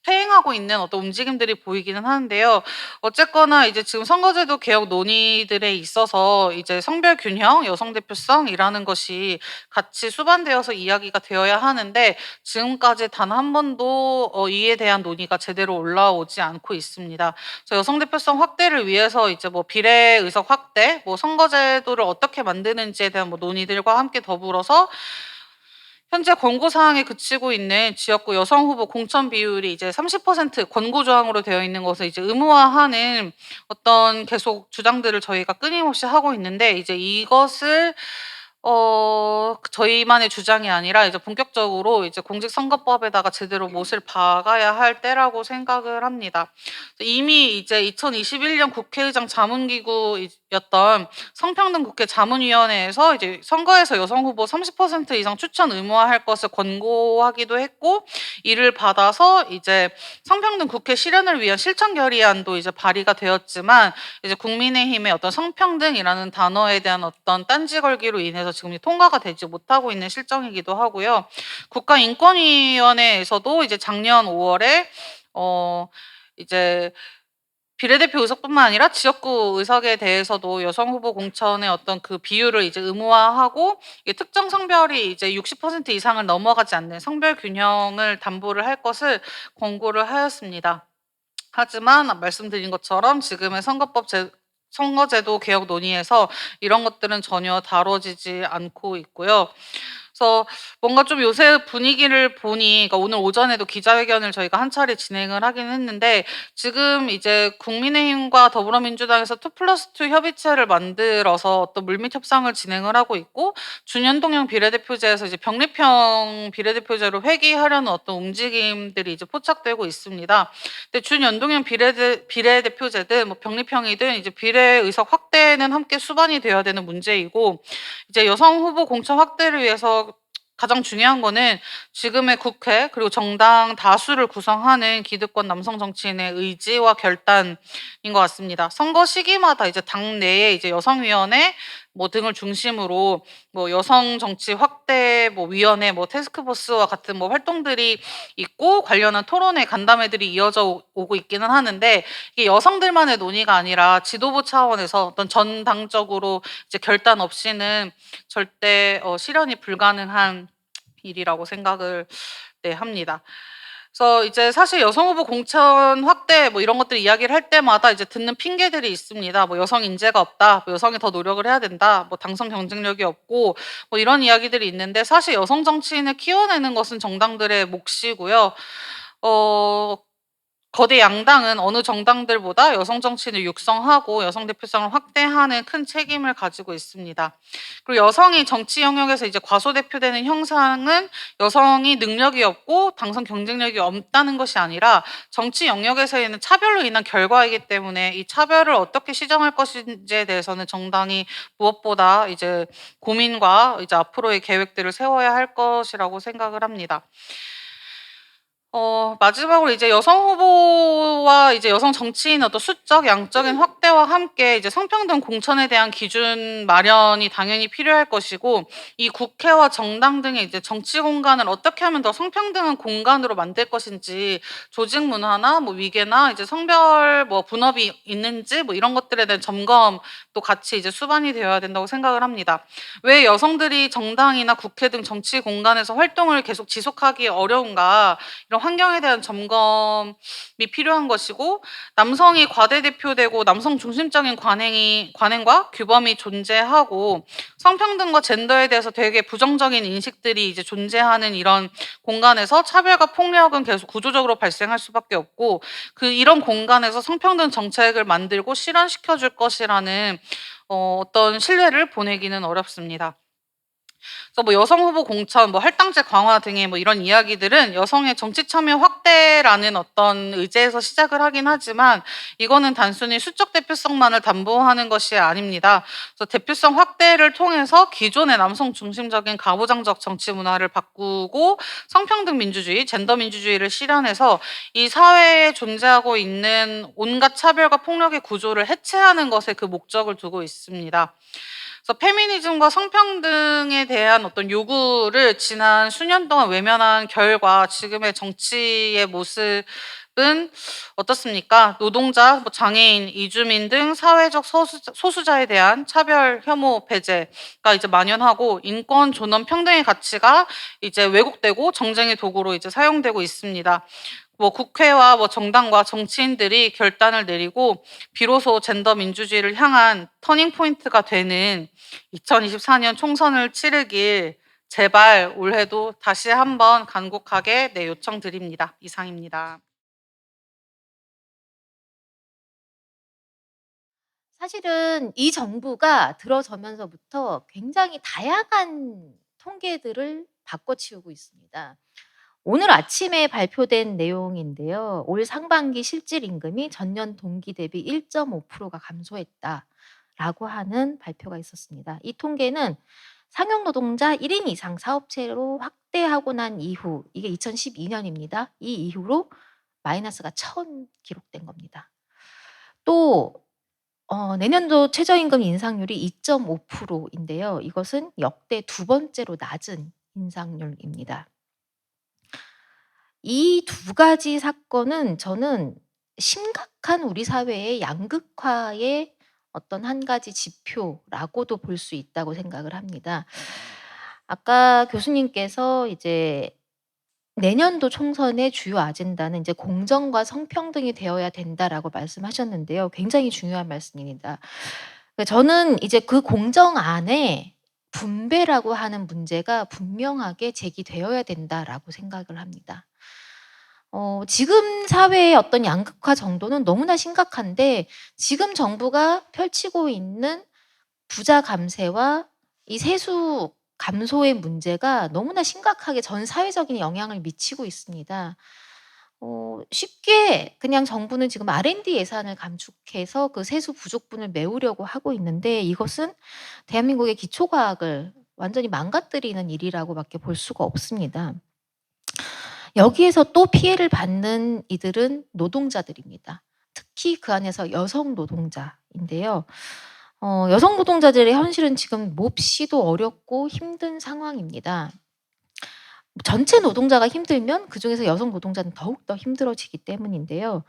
퇴행하고 있는 어떤 움직임들이 보이기는 하는데요. 어쨌거나 이제 지금 선거제도 개혁 논의들에 있어서 이제 성별 균형, 여성 대표성이라는 것이 같이 수반되어서 이야기가 되어야 하는데 지금까지 단 한 번도 이에 대한 논의가 제대로 올라오지 않고 있습니다. 그래서 여성 대표성 확대를 위해서 이제 뭐 비례 의석 확대, 뭐 선거제도를 어떻게 만드는지에 대한 뭐 논의들과 함께 더불어서 현재 권고 사항에 그치고 있는 지역구 여성 후보 공천 비율이 이제 30% 권고 조항으로 되어 있는 것을 이제 의무화하는 어떤 계속 주장들을 저희가 끊임없이 하고 있는데 이제 이것을 저희만의 주장이 아니라 이제 본격적으로 이제 공직선거법에다가 제대로 못을 박아야 할 때라고 생각을 합니다. 이미 이제 2021년 국회의장 자문기구였던 성평등국회 자문위원회에서 이제 선거에서 여성 후보 30% 이상 추천 의무화할 것을 권고하기도 했고, 이를 받아서 이제 성평등국회 실현을 위한 실천 결의안도 이제 발의가 되었지만 이제 국민의힘의 어떤 성평등이라는 단어에 대한 어떤 딴지 걸기로 인해서 지금 통과가 되지 못하고 있는 실정이기도 하고요. 국가인권위원회에서도 이제 작년 5월에 이제 비례대표 의석뿐만 아니라 지역구 의석에 대해서도 여성 후보 공천의 어떤 그 비율을 이제 의무화하고 이게 특정 성별이 이제 60% 이상을 넘어가지 않는 성별 균형을 담보를 할 것을 권고를 하였습니다. 하지만 말씀드린 것처럼 지금의 선거제도 개혁 논의에서 이런 것들은 전혀 다뤄지지 않고 있고요. 그래서 뭔가 좀 요새 분위기를 보니, 그러니까 오늘 오전에도 기자회견을 저희가 한 차례 진행을 하긴 했는데, 지금 이제 국민의힘과 더불어민주당에서 2+2 협의체를 만들어서 어떤 물밑 협상을 진행을 하고 있고, 준연동형 비례대표제에서 이제 병립형 비례대표제로 회귀하려는 어떤 움직임들이 이제 포착되고 있습니다. 근데 준연동형 비례대표제든 뭐 병립형이든 이제 비례 의석 확대는 함께 수반이 되어야 되는 문제이고, 이제 여성 후보 공천 확대를 위해서 가장 중요한 거는 지금의 국회 그리고 정당 다수를 구성하는 기득권 남성 정치인의 의지와 결단인 것 같습니다. 선거 시기마다 이제 당 내에 이제 여성위원회 뭐 등을 중심으로 뭐 여성 정치 확대 뭐 위원회 뭐 태스크포스와 같은 뭐 활동들이 있고 관련한 토론회 간담회들이 이어져 오고 있기는 하는데, 이게 여성들만의 논의가 아니라 지도부 차원에서 어떤 전당적으로 이제 결단 없이는 절대 실현이 불가능한 일이라고 생각을 합니다. 그래서 이제 사실 여성 후보 공천 확대 뭐 이런 것들 이야기를 할 때마다 이제 듣는 핑계들이 있습니다. 뭐 여성 인재가 없다, 뭐 여성이 더 노력을 해야 된다, 뭐 당선 경쟁력이 없고 뭐 이런 이야기들이 있는데, 사실 여성 정치인을 키워내는 것은 정당들의 몫이고요. 거대 양당은 어느 정당들보다 여성 정치인을 육성하고 여성 대표성을 확대하는 큰 책임을 가지고 있습니다. 그리고 여성이 정치 영역에서 이제 과소대표되는 형상은 여성이 능력이 없고 당선 경쟁력이 없다는 것이 아니라 정치 영역에서의 차별로 인한 결과이기 때문에 이 차별을 어떻게 시정할 것인지에 대해서는 정당이 무엇보다 이제 고민과 이제 앞으로의 계획들을 세워야 할 것이라고 생각을 합니다. 마지막으로 이제 여성 후보와 이제 여성 정치인의 어떤 수적, 양적인 확대와 함께 이제 성평등 공천에 대한 기준 마련이 당연히 필요할 것이고, 이 국회와 정당 등의 이제 정치 공간을 어떻게 하면 더 성평등한 공간으로 만들 것인지, 조직 문화나 뭐 위계나 이제 성별 뭐 분업이 있는지 뭐 이런 것들에 대한 점검도 같이 이제 수반이 되어야 된다고 생각을 합니다. 왜 여성들이 정당이나 국회 등 정치 공간에서 활동을 계속 지속하기 어려운가, 이런 환경에 대한 점검이 필요한 것이고, 남성이 과대대표되고 남성 중심적인 관행과 규범이 존재하고 성평등과 젠더에 대해서 되게 부정적인 인식들이 이제 존재하는 이런 공간에서 차별과 폭력은 계속 구조적으로 발생할 수밖에 없고, 이런 공간에서 성평등 정책을 만들고 실현시켜 줄 것이라는 어떤 신뢰를 보내기는 어렵습니다. 그래서 뭐 여성 후보 공천, 뭐 할당제 강화 등의 뭐 이런 이야기들은 여성의 정치 참여 확대라는 어떤 의제에서 시작을 하긴 하지만, 이거는 단순히 수적 대표성만을 담보하는 것이 아닙니다. 그래서 대표성 확대를 통해서 기존의 남성 중심적인 가부장적 정치 문화를 바꾸고 성평등 민주주의, 젠더 민주주의를 실현해서 이 사회에 존재하고 있는 온갖 차별과 폭력의 구조를 해체하는 것에 그 목적을 두고 있습니다. 그래서 페미니즘과 성평등에 대한 어떤 요구를 지난 수년 동안 외면한 결과 지금의 정치의 모습은 어떻습니까? 노동자, 뭐 장애인, 이주민 등 사회적 소수자에 대한 차별, 혐오, 배제가 이제 만연하고 인권, 존엄, 평등의 가치가 이제 왜곡되고 정쟁의 도구로 이제 사용되고 있습니다. 뭐 국회와 뭐 정당과 정치인들이 결단을 내리고 비로소 젠더 민주주의를 향한 터닝 포인트가 되는 2024년 총선을 치르길 제발 올해도 다시 한번 간곡하게 요청드립니다. 이상입니다. 사실은 이 정부가 들어서면서부터 굉장히 다양한 통계들을 바꿔치우고 있습니다. 오늘 아침에 발표된 내용인데요. 올 상반기 실질 임금이 전년 동기 대비 1.5%가 감소했다라고 하는 발표가 있었습니다. 이 통계는 상용 노동자 1인 이상 사업체로 확대하고 난 이후, 이게 2012년입니다. 이 이후로 마이너스가 처음 기록된 겁니다. 또 내년도 최저임금 인상률이 2.5%인데요. 이것은 역대 두 번째로 낮은 인상률입니다. 이 두 가지 사건은 저는 심각한 우리 사회의 양극화의 어떤 한 가지 지표라고도 볼 수 있다고 생각을 합니다. 아까 교수님께서 이제 내년도 총선의 주요 아젠다는 이제 공정과 성평등이 되어야 된다라고 말씀하셨는데요. 굉장히 중요한 말씀입니다. 저는 이제 그 공정 안에 분배라고 하는 문제가 분명하게 제기되어야 된다라고 생각을 합니다. 지금 사회의 어떤 양극화 정도는 너무나 심각한데 지금 정부가 펼치고 있는 부자 감세와 이 세수 감소의 문제가 너무나 심각하게 전 사회적인 영향을 미치고 있습니다. 쉽게 그냥 정부는 지금 R&D 예산을 감축해서 그 세수 부족분을 메우려고 하고 있는데 이것은 대한민국의 기초과학을 완전히 망가뜨리는 일이라고밖에 볼 수가 없습니다. 여기에서 또 피해를 받는 이들은 노동자들입니다. 특히 그 안에서 여성 노동자인데요. 여성 노동자들의 현실은 지금 몹시도 어렵고 힘든 상황입니다. 전체 노동자가 힘들면 그중에서 여성 노동자는 더욱더 힘들어지기 때문인데요.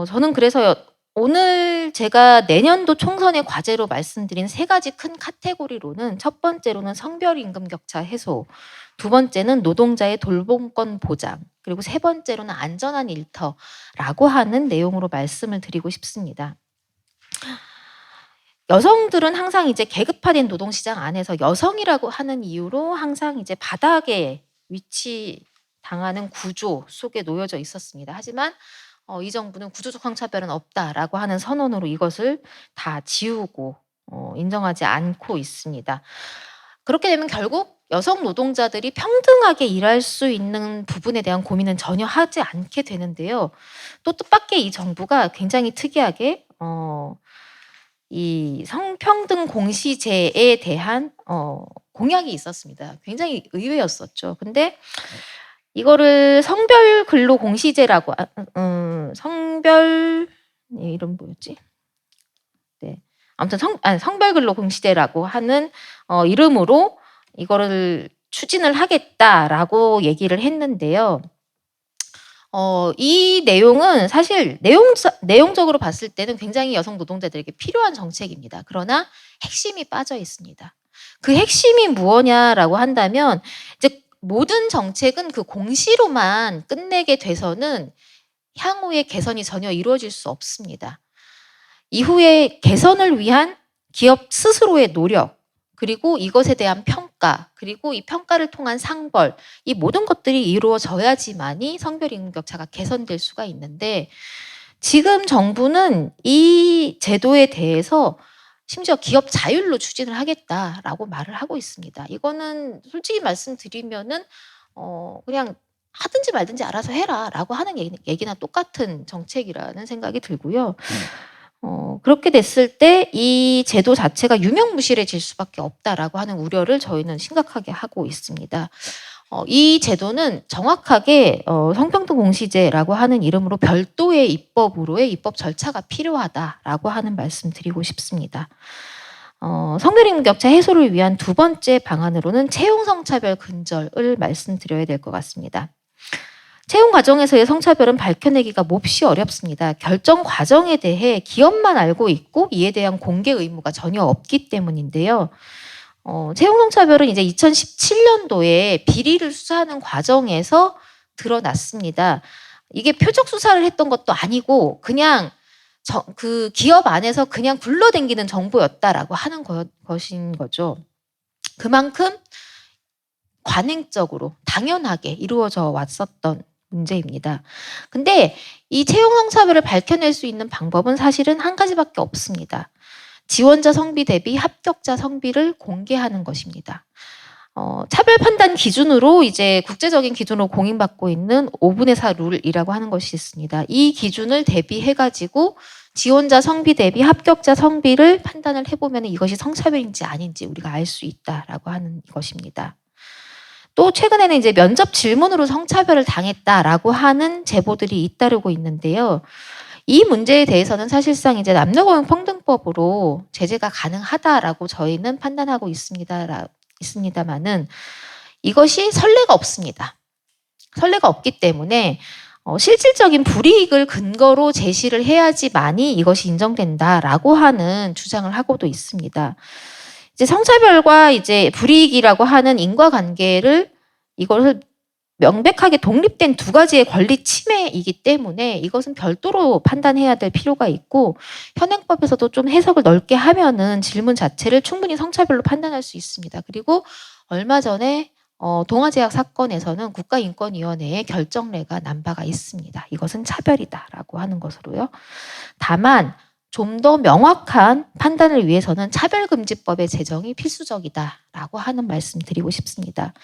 저는 그래서 오늘 제가 내년도 총선의 과제로 말씀드린 세 가지 큰 카테고리로는 첫 번째로는 성별 임금 격차 해소, 두 번째는 노동자의 돌봄권 보장, 그리고 세 번째로는 안전한 일터라고 하는 내용으로 말씀을 드리고 싶습니다. 여성들은 항상 이제 계급화된 노동시장 안에서 여성이라고 하는 이유로 항상 이제 바닥에 위치당하는 구조 속에 놓여져 있었습니다. 하지만 이 정부는 구조적 성차별은 없다라고 하는 선언으로 이것을 다 지우고 인정하지 않고 있습니다. 그렇게 되면 결국 여성 노동자들이 평등하게 일할 수 있는 부분에 대한 고민은 전혀 하지 않게 되는데요. 또 뜻밖의 이 정부가 굉장히 특이하게 이 성평등 공시제에 대한 공약이 있었습니다. 굉장히 의외였었죠. 근데 이거를 성별 근로 공시제라고 성별 이름 뭐였지? 네. 아무튼 성별 근로 공시제라고 하는 이름으로 이거를 추진을 하겠다라고 얘기를 했는데요. 이 내용은 사실 내용적으로 봤을 때는 굉장히 여성 노동자들에게 필요한 정책입니다. 그러나 핵심이 빠져 있습니다. 그 핵심이 무엇냐라고 한다면 이제 모든 정책은 그 공시로만 끝내게 돼서는 향후의 개선이 전혀 이루어질 수 없습니다. 이후에 개선을 위한 기업 스스로의 노력, 그리고 이것에 대한 평가, 그리고 이 평가를 통한 상벌, 이 모든 것들이 이루어져야지만이 성별 임금 격차가 개선될 수가 있는데 지금 정부는 이 제도에 대해서 심지어 기업 자율로 추진을 하겠다라고 말을 하고 있습니다. 이거는 솔직히 말씀드리면은 그냥 하든지 말든지 알아서 해라라고 하는 얘기나 똑같은 정책이라는 생각이 들고요. 그렇게 됐을 때 이 제도 자체가 유명무실해질 수밖에 없다라고 하는 우려를 저희는 심각하게 하고 있습니다. 이 제도는 정확하게 성평등 공시제라고 하는 이름으로 별도의 입법으로의 입법 절차가 필요하다라고 하는 말씀 드리고 싶습니다. 성별 격차 해소를 위한 두 번째 방안으로는 채용 성차별 근절을 말씀드려야 될 것 같습니다. 채용 과정에서의 성차별은 밝혀내기가 몹시 어렵습니다. 결정 과정에 대해 기업만 알고 있고 이에 대한 공개 의무가 전혀 없기 때문인데요. 채용 성차별은 이제 2017년도에 비리를 수사하는 과정에서 드러났습니다. 이게 표적 수사를 했던 것도 아니고 그냥 그 기업 안에서 그냥 굴러댕기는 정보였다라고 하는 것인 거죠. 그만큼 관행적으로 당연하게 이루어져 왔었던 문제입니다. 근데 이 채용 성차별을 밝혀낼 수 있는 방법은 사실은 한 가지밖에 없습니다. 지원자 성비 대비 합격자 성비를 공개하는 것입니다. 차별 판단 기준으로 이제 국제적인 기준으로 공인받고 있는 5분의 4 룰이라고 하는 것이 있습니다. 이 기준을 대비해가지고 지원자 성비 대비 합격자 성비를 판단을 해보면 이것이 성차별인지 아닌지 우리가 알 수 있다라고 하는 것입니다. 또 최근에는 이제 면접 질문으로 성차별을 당했다라고 하는 제보들이 잇따르고 있는데요. 이 문제에 대해서는 사실상 이제 남녀고용평등법으로 제재가 가능하다라고 저희는 판단하고 있습니다만은 이것이 선례가 없습니다. 선례가 없기 때문에 실질적인 불이익을 근거로 제시를 해야지만이 이것이 인정된다라고 하는 주장을 하고도 있습니다. 이제 성차별과 이제 불이익이라고 하는 인과관계를 이것을 명백하게 독립된 두 가지의 권리 침해이기 때문에 이것은 별도로 판단해야 될 필요가 있고 현행법에서도 좀 해석을 넓게 하면은 질문 자체를 충분히 성차별로 판단할 수 있습니다. 그리고 얼마 전에 동아제약 사건에서는 국가인권위원회의 결정례가 난 바가 있습니다. 이것은 차별이다라고 하는 것으로요. 다만 좀 더 명확한 판단을 위해서는 차별금지법의 제정이 필수적이다라고 하는 말씀 드리고 싶습니다.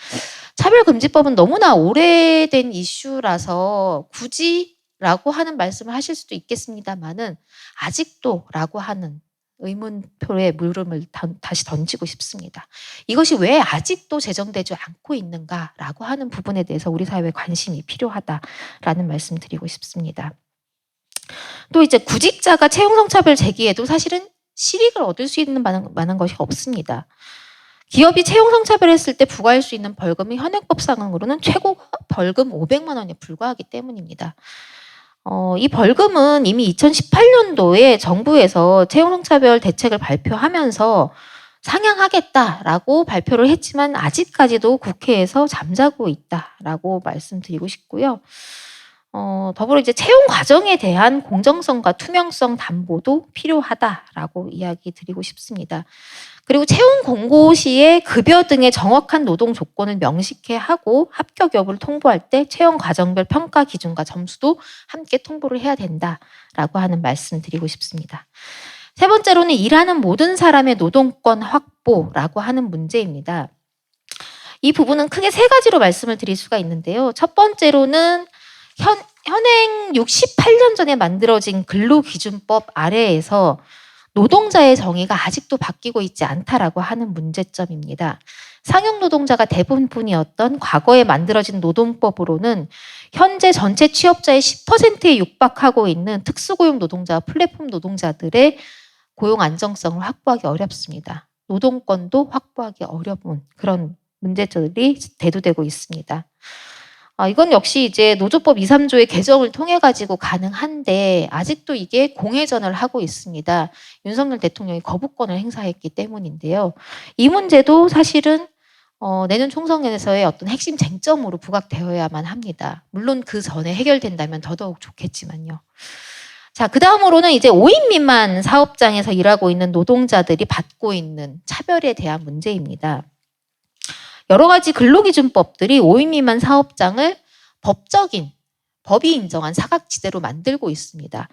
차별금지법은 너무나 오래된 이슈라서 굳이라고 하는 말씀을 하실 수도 있겠습니다만은 아직도라고 하는 의문표의 물음을 다시 던지고 싶습니다. 이것이 왜 아직도 제정되지 않고 있는가라고 하는 부분에 대해서 우리 사회에 관심이 필요하다라는 말씀 드리고 싶습니다. 또 이제 구직자가 채용 성차별 제기에도 사실은 실익을 얻을 수 있는 많은 것이 없습니다. 기업이 채용 성차별했을 때 부과할 수 있는 벌금이 현행법상으로는 최고 벌금 500만 원에 불과하기 때문입니다. 이 벌금은 이미 2018년도에 정부에서 채용 성차별 대책을 발표하면서 상향하겠다라고 발표를 했지만 아직까지도 국회에서 잠자고 있다라고 말씀드리고 싶고요. 더불어 이제 채용 과정에 대한 공정성과 투명성 담보도 필요하다라고 이야기 드리고 싶습니다. 그리고 채용 공고 시에 급여 등의 정확한 노동 조건을 명시케 하고 합격 여부를 통보할 때 채용 과정별 평가 기준과 점수도 함께 통보를 해야 된다라고 하는 말씀 드리고 싶습니다. 세 번째로는 일하는 모든 사람의 노동권 확보라고 하는 문제입니다. 이 부분은 크게 세 가지로 말씀을 드릴 수가 있는데요. 첫 번째로는 현행 68년 전에 만들어진 근로기준법 아래에서 노동자의 정의가 아직도 바뀌고 있지 않다라고 하는 문제점입니다. 상용 노동자가 대부분이었던 과거에 만들어진 노동법으로는 현재 전체 취업자의 10%에 육박하고 있는 특수고용 노동자와 플랫폼 노동자들의 고용 안정성을 확보하기 어렵습니다. 노동권도 확보하기 어려운 그런 문제점들이 대두되고 있습니다. 이건 역시 이제 노조법 2, 3조의 개정을 통해 가지고 가능한데 아직도 이게 공회전을 하고 있습니다. 윤석열 대통령이 거부권을 행사했기 때문인데요. 이 문제도 사실은 내년 총선에서의 어떤 핵심 쟁점으로 부각되어야만 합니다. 물론 그 전에 해결된다면 더더욱 좋겠지만요. 자, 그 다음으로는 이제 5인 미만 사업장에서 일하고 있는 노동자들이 받고 있는 차별에 대한 문제입니다. 여러 가지 근로기준법들이 5인 미만 사업장을 법이 인정한 사각지대로 만들고 있습니다.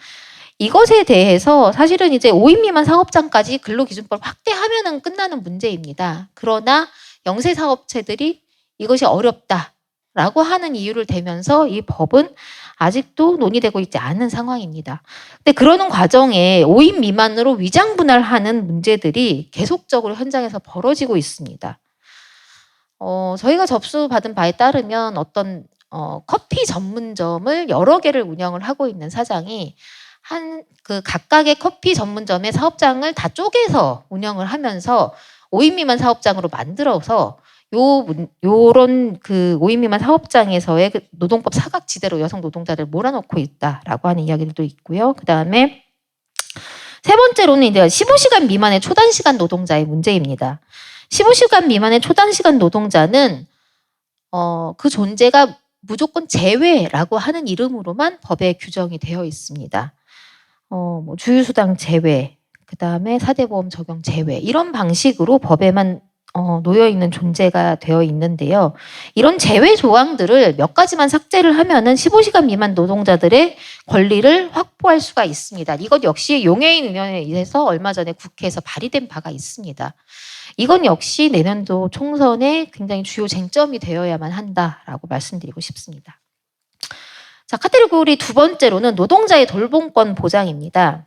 이것에 대해서 사실은 이제 5인 미만 사업장까지 근로기준법 확대하면은 끝나는 문제입니다. 그러나 영세사업체들이 이것이 어렵다라고 하는 이유를 대면서 이 법은 아직도 논의되고 있지 않은 상황입니다. 근데 그러는 과정에 5인 미만으로 위장분할하는 문제들이 계속적으로 현장에서 벌어지고 있습니다. 저희가 접수받은 바에 따르면 어떤 커피 전문점을 여러 개를 운영을 하고 있는 사장이 그 각각의 커피 전문점의 사업장을 다 쪼개서 운영을 하면서 5인 미만 사업장으로 만들어서 요런 그 5인 미만 사업장에서의 그 노동법 사각지대로 여성 노동자를 몰아넣고 있다라고 하는 이야기들도 있고요. 그다음에 세 번째로는 이제 15시간 미만의 초단시간 노동자의 문제입니다. 15시간 미만의 초단시간 노동자는 그 존재가 무조건 제외라고 하는 이름으로만 법에 규정이 되어 있습니다. 뭐 주휴수당 제외, 그다음에 사대보험 적용 제외 이런 방식으로 법에만 놓여 있는 존재가 되어 있는데요. 이런 제외 조항들을 몇 가지만 삭제를 하면은 15시간 미만 노동자들의 권리를 확보할 수가 있습니다. 이것 역시 용해인 의원에 의해서 얼마 전에 국회에서 발의된 바가 있습니다. 이건 역시 내년도 총선의 굉장히 주요 쟁점이 되어야만 한다라고 말씀드리고 싶습니다. 자, 카테고리 두 번째로는 노동자의 돌봄권 보장입니다.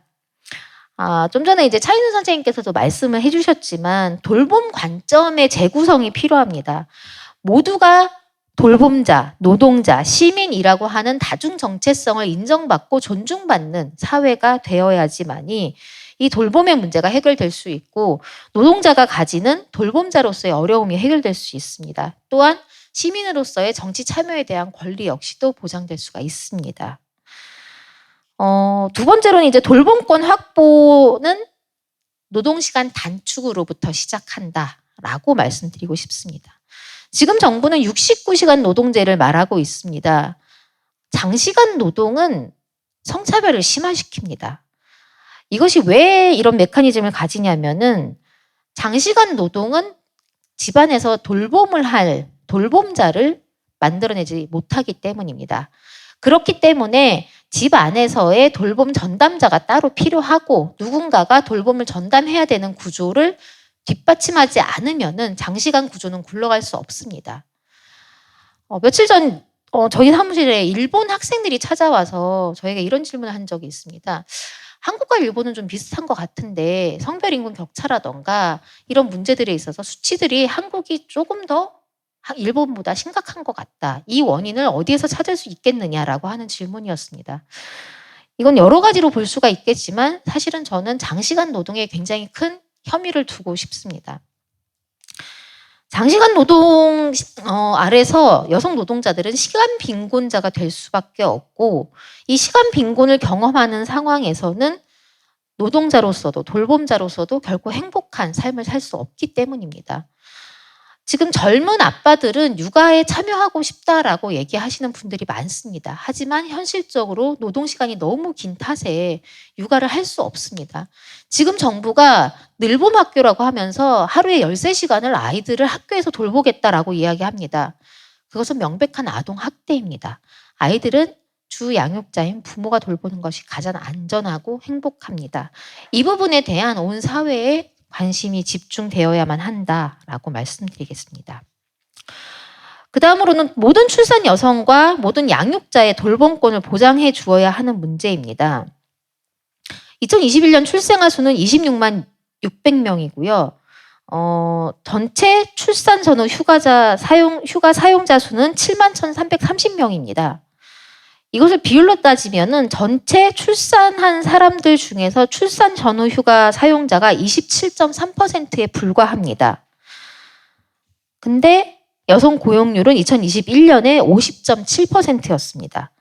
좀 전에 이제 차인순 선생님께서도 말씀을 해주셨지만 돌봄 관점의 재구성이 필요합니다. 모두가 돌봄자, 노동자, 시민이라고 하는 다중 정체성을 인정받고 존중받는 사회가 되어야지만이 이 돌봄의 문제가 해결될 수 있고 노동자가 가지는 돌봄자로서의 어려움이 해결될 수 있습니다. 또한 시민으로서의 정치 참여에 대한 권리 역시도 보장될 수가 있습니다. 두 번째로는 이제 돌봄권 확보는 노동시간 단축으로부터 시작한다라고 말씀드리고 싶습니다. 지금 정부는 69시간 노동제를 말하고 있습니다. 장시간 노동은 성차별을 심화시킵니다. 이것이 왜 이런 메커니즘을 가지냐면은 장시간 노동은 집안에서 돌봄을 할 돌봄자를 만들어내지 못하기 때문입니다. 그렇기 때문에 집 안에서의 돌봄 전담자가 따로 필요하고 누군가가 돌봄을 전담해야 되는 구조를 뒷받침하지 않으면은 장시간 구조는 굴러갈 수 없습니다. 며칠 전 저희 사무실에 일본 학생들이 찾아와서 저에게 이런 질문을 한 적이 있습니다. 한국과 일본은 좀 비슷한 것 같은데 성별 인구 격차라던가 이런 문제들에 있어서 수치들이 한국이 조금 더 일본보다 심각한 것 같다. 이 원인을 어디에서 찾을 수 있겠느냐라고 하는 질문이었습니다. 이건 여러 가지로 볼 수가 있겠지만 사실은 저는 장시간 노동에 굉장히 큰 혐의를 두고 싶습니다. 장시간 노동 아래서 여성 노동자들은 시간 빈곤자가 될 수밖에 없고 이 시간 빈곤을 경험하는 상황에서는 노동자로서도 돌봄자로서도 결코 행복한 삶을 살 수 없기 때문입니다. 지금 젊은 아빠들은 육아에 참여하고 싶다라고 얘기하시는 분들이 많습니다. 하지만 현실적으로 노동시간이 너무 긴 탓에 육아를 할 수 없습니다. 지금 정부가 늘봄학교라고 하면서 하루에 13시간을 아이들을 학교에서 돌보겠다라고 이야기합니다. 그것은 명백한 아동학대입니다. 아이들은 주 양육자인 부모가 돌보는 것이 가장 안전하고 행복합니다. 이 부분에 대한 온 사회의 관심이 집중되어야만 한다라고 말씀드리겠습니다. 그 다음으로는 모든 출산 여성과 모든 양육자의 돌봄권을 보장해 주어야 하는 문제입니다. 2021년 출생아 수는 26만 600명이고요. 전체 출산 전후 휴가 사용자 수는 7만 1,330명입니다. 이것을 비율로 따지면은 전체 출산한 사람들 중에서 출산 전후 휴가 사용자가 27.3%에 불과합니다. 근데 여성 고용률은 2021년에 50.7%였습니다.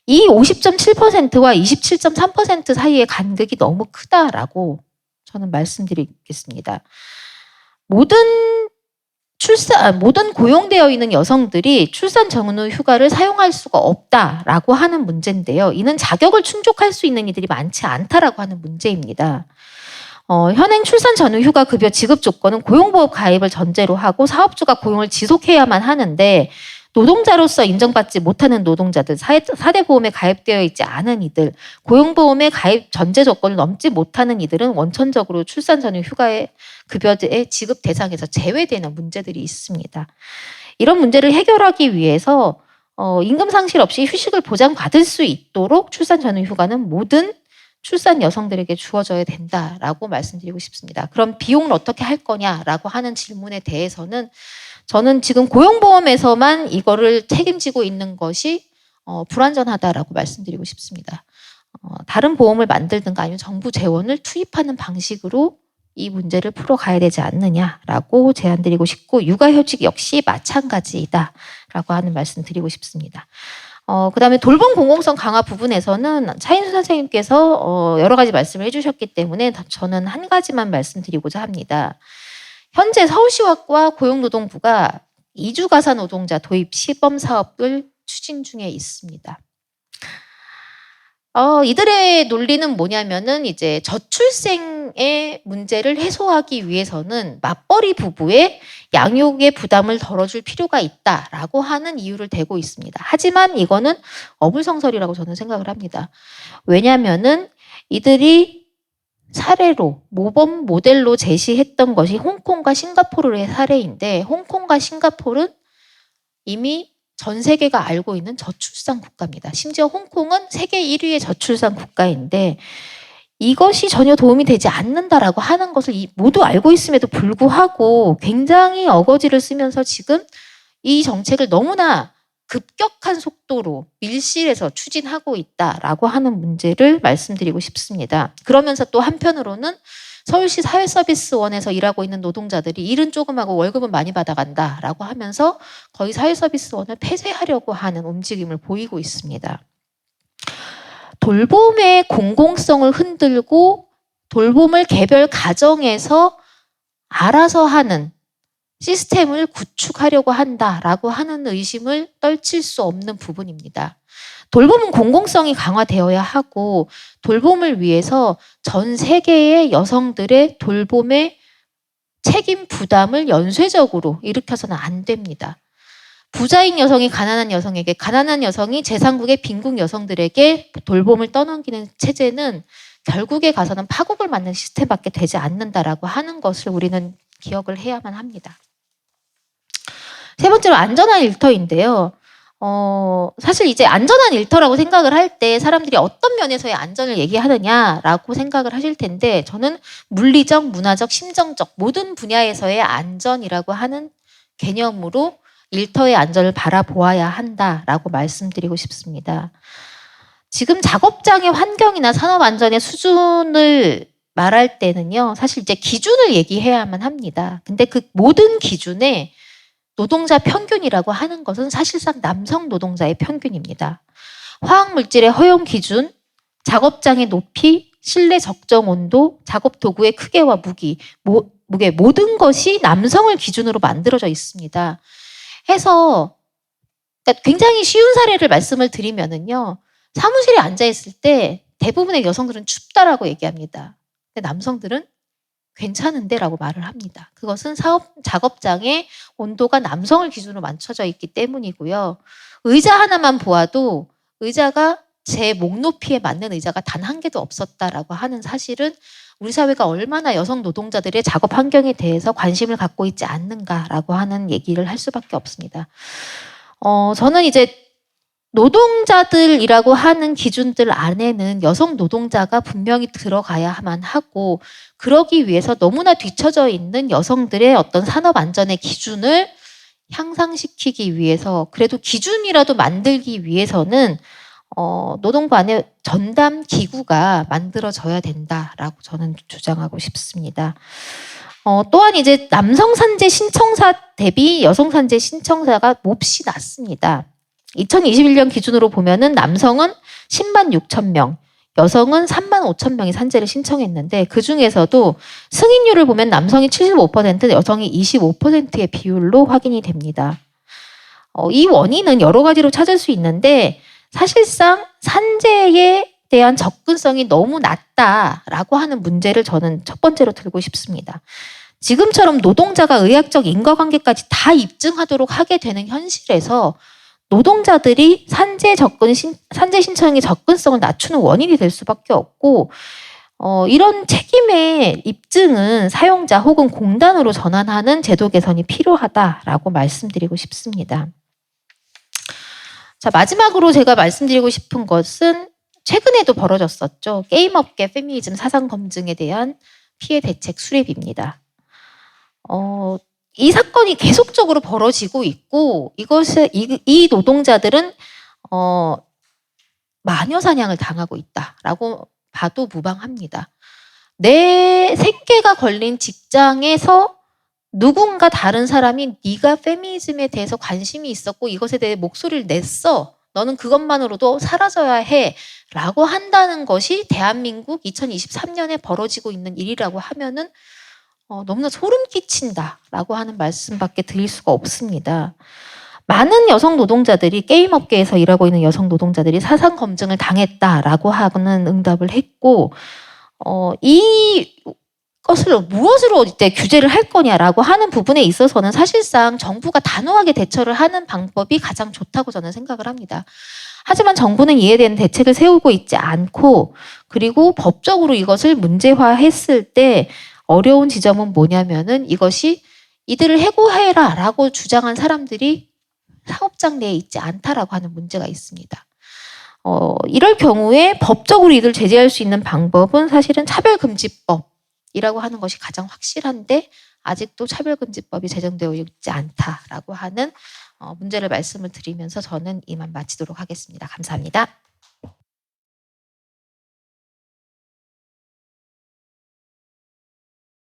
이 50.7%와 27.3% 사이의 간극이 너무 크다라고 저는 말씀드리겠습니다. 모든 고용되어 있는 여성들이 출산 전후 휴가를 사용할 수가 없다라고 하는 문제인데요. 이는 자격을 충족할 수 있는 이들이 많지 않다라고 하는 문제입니다. 현행 출산 전후 휴가 급여 지급 조건은 고용보험 가입을 전제로 하고 사업주가 고용을 지속해야만 하는데 노동자로서 인정받지 못하는 노동자들, 사대보험에 가입되어 있지 않은 이들, 고용보험에 가입 전제 조건을 넘지 못하는 이들은 원천적으로 출산 전후 휴가의 급여의 지급 대상에서 제외되는 문제들이 있습니다. 이런 문제를 해결하기 위해서 임금 상실 없이 휴식을 보장받을 수 있도록 출산 전후 휴가는 모든 출산 여성들에게 주어져야 된다라고 말씀드리고 싶습니다. 그럼 비용을 어떻게 할 거냐라고 하는 질문에 대해서는 저는 지금 고용보험에서만 이거를 책임지고 있는 것이 불완전하다라고 말씀드리고 싶습니다. 다른 보험을 만들든가 아니면 정부 재원을 투입하는 방식으로 이 문제를 풀어가야 되지 않느냐라고 제안드리고 싶고, 육아휴직 역시 마찬가지이다라고 하는 말씀 드리고 싶습니다. 그다음에 돌봄 공공성 강화 부분에서는 차인수 선생님께서 여러 가지 말씀을 해주셨기 때문에 저는 한 가지만 말씀드리고자 합니다. 현재 서울시와 고용노동부가 이주가사 노동자 도입 시범 사업을 추진 중에 있습니다. 이들의 논리는 뭐냐면은 이제 저출생의 문제를 해소하기 위해서는 맞벌이 부부의 양육의 부담을 덜어줄 필요가 있다라고 하는 이유를 대고 있습니다. 하지만 이거는 어불성설이라고 저는 생각을 합니다. 왜냐면은 이들이 사례로 모범 모델로 제시했던 것이 홍콩과 싱가포르의 사례인데, 홍콩과 싱가포르는 이미 전 세계가 알고 있는 저출산 국가입니다. 심지어 홍콩은 세계 1위의 저출산 국가인데 이것이 전혀 도움이 되지 않는다라고 하는 것을 모두 알고 있음에도 불구하고 굉장히 어거지를 쓰면서 지금 이 정책을 너무나 급격한 속도로 밀실에서 추진하고 있다라고 하는 문제를 말씀드리고 싶습니다. 그러면서 또 한편으로는 서울시 사회서비스원에서 일하고 있는 노동자들이 일은 조금 하고 월급은 많이 받아간다라고 하면서 거의 사회서비스원을 폐쇄하려고 하는 움직임을 보이고 있습니다. 돌봄의 공공성을 흔들고 돌봄을 개별 가정에서 알아서 하는 시스템을 구축하려고 한다라고 하는 의심을 떨칠 수 없는 부분입니다. 돌봄은 공공성이 강화되어야 하고 돌봄을 위해서 전 세계의 여성들의 돌봄의 책임 부담을 연쇄적으로 일으켜서는 안 됩니다. 부자인 여성이 가난한 여성에게, 가난한 여성이 제3국의 빈국 여성들에게 돌봄을 떠넘기는 체제는 결국에 가서는 파국을 맞는 시스템밖에 되지 않는다라고 하는 것을 우리는 기억을 해야만 합니다. 세 번째로 안전한 일터인데요. 사실 이제 안전한 일터라고 생각을 할 때 사람들이 어떤 면에서의 안전을 얘기하느냐라고 생각을 하실 텐데, 저는 물리적, 문화적, 심정적 모든 분야에서의 안전이라고 하는 개념으로 일터의 안전을 바라보아야 한다라고 말씀드리고 싶습니다. 지금 작업장의 환경이나 산업 안전의 수준을 말할 때는요, 사실 이제 기준을 얘기해야만 합니다. 근데 그 모든 기준에 노동자 평균이라고 하는 것은 사실상 남성 노동자의 평균입니다. 화학물질의 허용 기준, 작업장의 높이, 실내 적정 온도, 작업 도구의 크기와 무게 모든 것이 남성을 기준으로 만들어져 있습니다. 해서 그러니까 굉장히 쉬운 사례를 말씀을 드리면은요, 사무실에 앉아 있을 때 대부분의 여성들은 춥다라고 얘기합니다. 근데 남성들은 괜찮은데라고 말을 합니다. 그것은 작업장의 온도가 남성을 기준으로 맞춰져 있기 때문이고요. 의자 하나만 보아도 의자가 제 목 높이에 맞는 의자가 단 한 개도 없었다라고 하는 사실은 우리 사회가 얼마나 여성 노동자들의 작업 환경에 대해서 관심을 갖고 있지 않는가라고 하는 얘기를 할 수밖에 없습니다. 저는 이제 노동자들이라고 하는 기준들 안에는 여성 노동자가 분명히 들어가야만 하고, 그러기 위해서 너무나 뒤처져 있는 여성들의 어떤 산업 안전의 기준을 향상시키기 위해서, 그래도 기준이라도 만들기 위해서는 노동부 안에 전담 기구가 만들어져야 된다라고 저는 주장하고 싶습니다. 또한 이제 남성 산재 신청사 대비 여성 산재 신청사가 몹시 낮습니다. 2021년 기준으로 보면은 남성은 10만 6천 명, 여성은 3만 5천 명이 산재를 신청했는데, 그 중에서도 승인율을 보면 남성이 75%, 여성이 25%의 비율로 확인이 됩니다. 이 원인은 여러 가지로 찾을 수 있는데, 사실상 산재에 대한 접근성이 너무 낮다라고 하는 문제를 저는 첫 번째로 들고 싶습니다. 지금처럼 노동자가 의학적 인과관계까지 다 입증하도록 하게 되는 현실에서 노동자들이 산재 신청의 접근성을 낮추는 원인이 될 수밖에 없고, 이런 책임의 입증은 사용자 혹은 공단으로 전환하는 제도 개선이 필요하다라고 말씀드리고 싶습니다. 자, 마지막으로 제가 말씀드리고 싶은 것은 최근에도 벌어졌었죠. 게임업계 페미니즘 사상 검증에 대한 피해 대책 수립입니다. 이 사건이 계속적으로 벌어지고 있고, 이 노동자들은 마녀 사냥을 당하고 있다라고 봐도 무방합니다. 내 생계가 걸린 직장에서 누군가 다른 사람이 네가 페미니즘에 대해서 관심이 있었고 이것에 대해 목소리를 냈어. 너는 그것만으로도 사라져야 해. 라고 한다는 것이 대한민국 2023년에 벌어지고 있는 일이라고 하면은 너무나 소름 끼친다라고 하는 말씀밖에 드릴 수가 없습니다. 많은 여성 노동자들이 게임 업계에서 일하고 있는 여성 노동자들이 사상 검증을 당했다라고 하는 응답을 했고 이 것을 무엇으로 이제 규제를 할 거냐라고 하는 부분에 있어서는 사실상 정부가 단호하게 대처를 하는 방법이 가장 좋다고 저는 생각을 합니다. 하지만 정부는 이에 대한 대책을 세우고 있지 않고 그리고 법적으로 이것을 문제화했을 때 어려운 지점은 뭐냐면은 이것이 이들을 해고해라 라고 주장한 사람들이 사업장 내에 있지 않다라고 하는 문제가 있습니다. 이럴 경우에 법적으로 이들 제재할 수 있는 방법은 사실은 차별금지법이라고 하는 것이 가장 확실한데 아직도 차별금지법이 제정되어 있지 않다라고 하는 문제를 말씀을 드리면서 저는 이만 마치도록 하겠습니다. 감사합니다.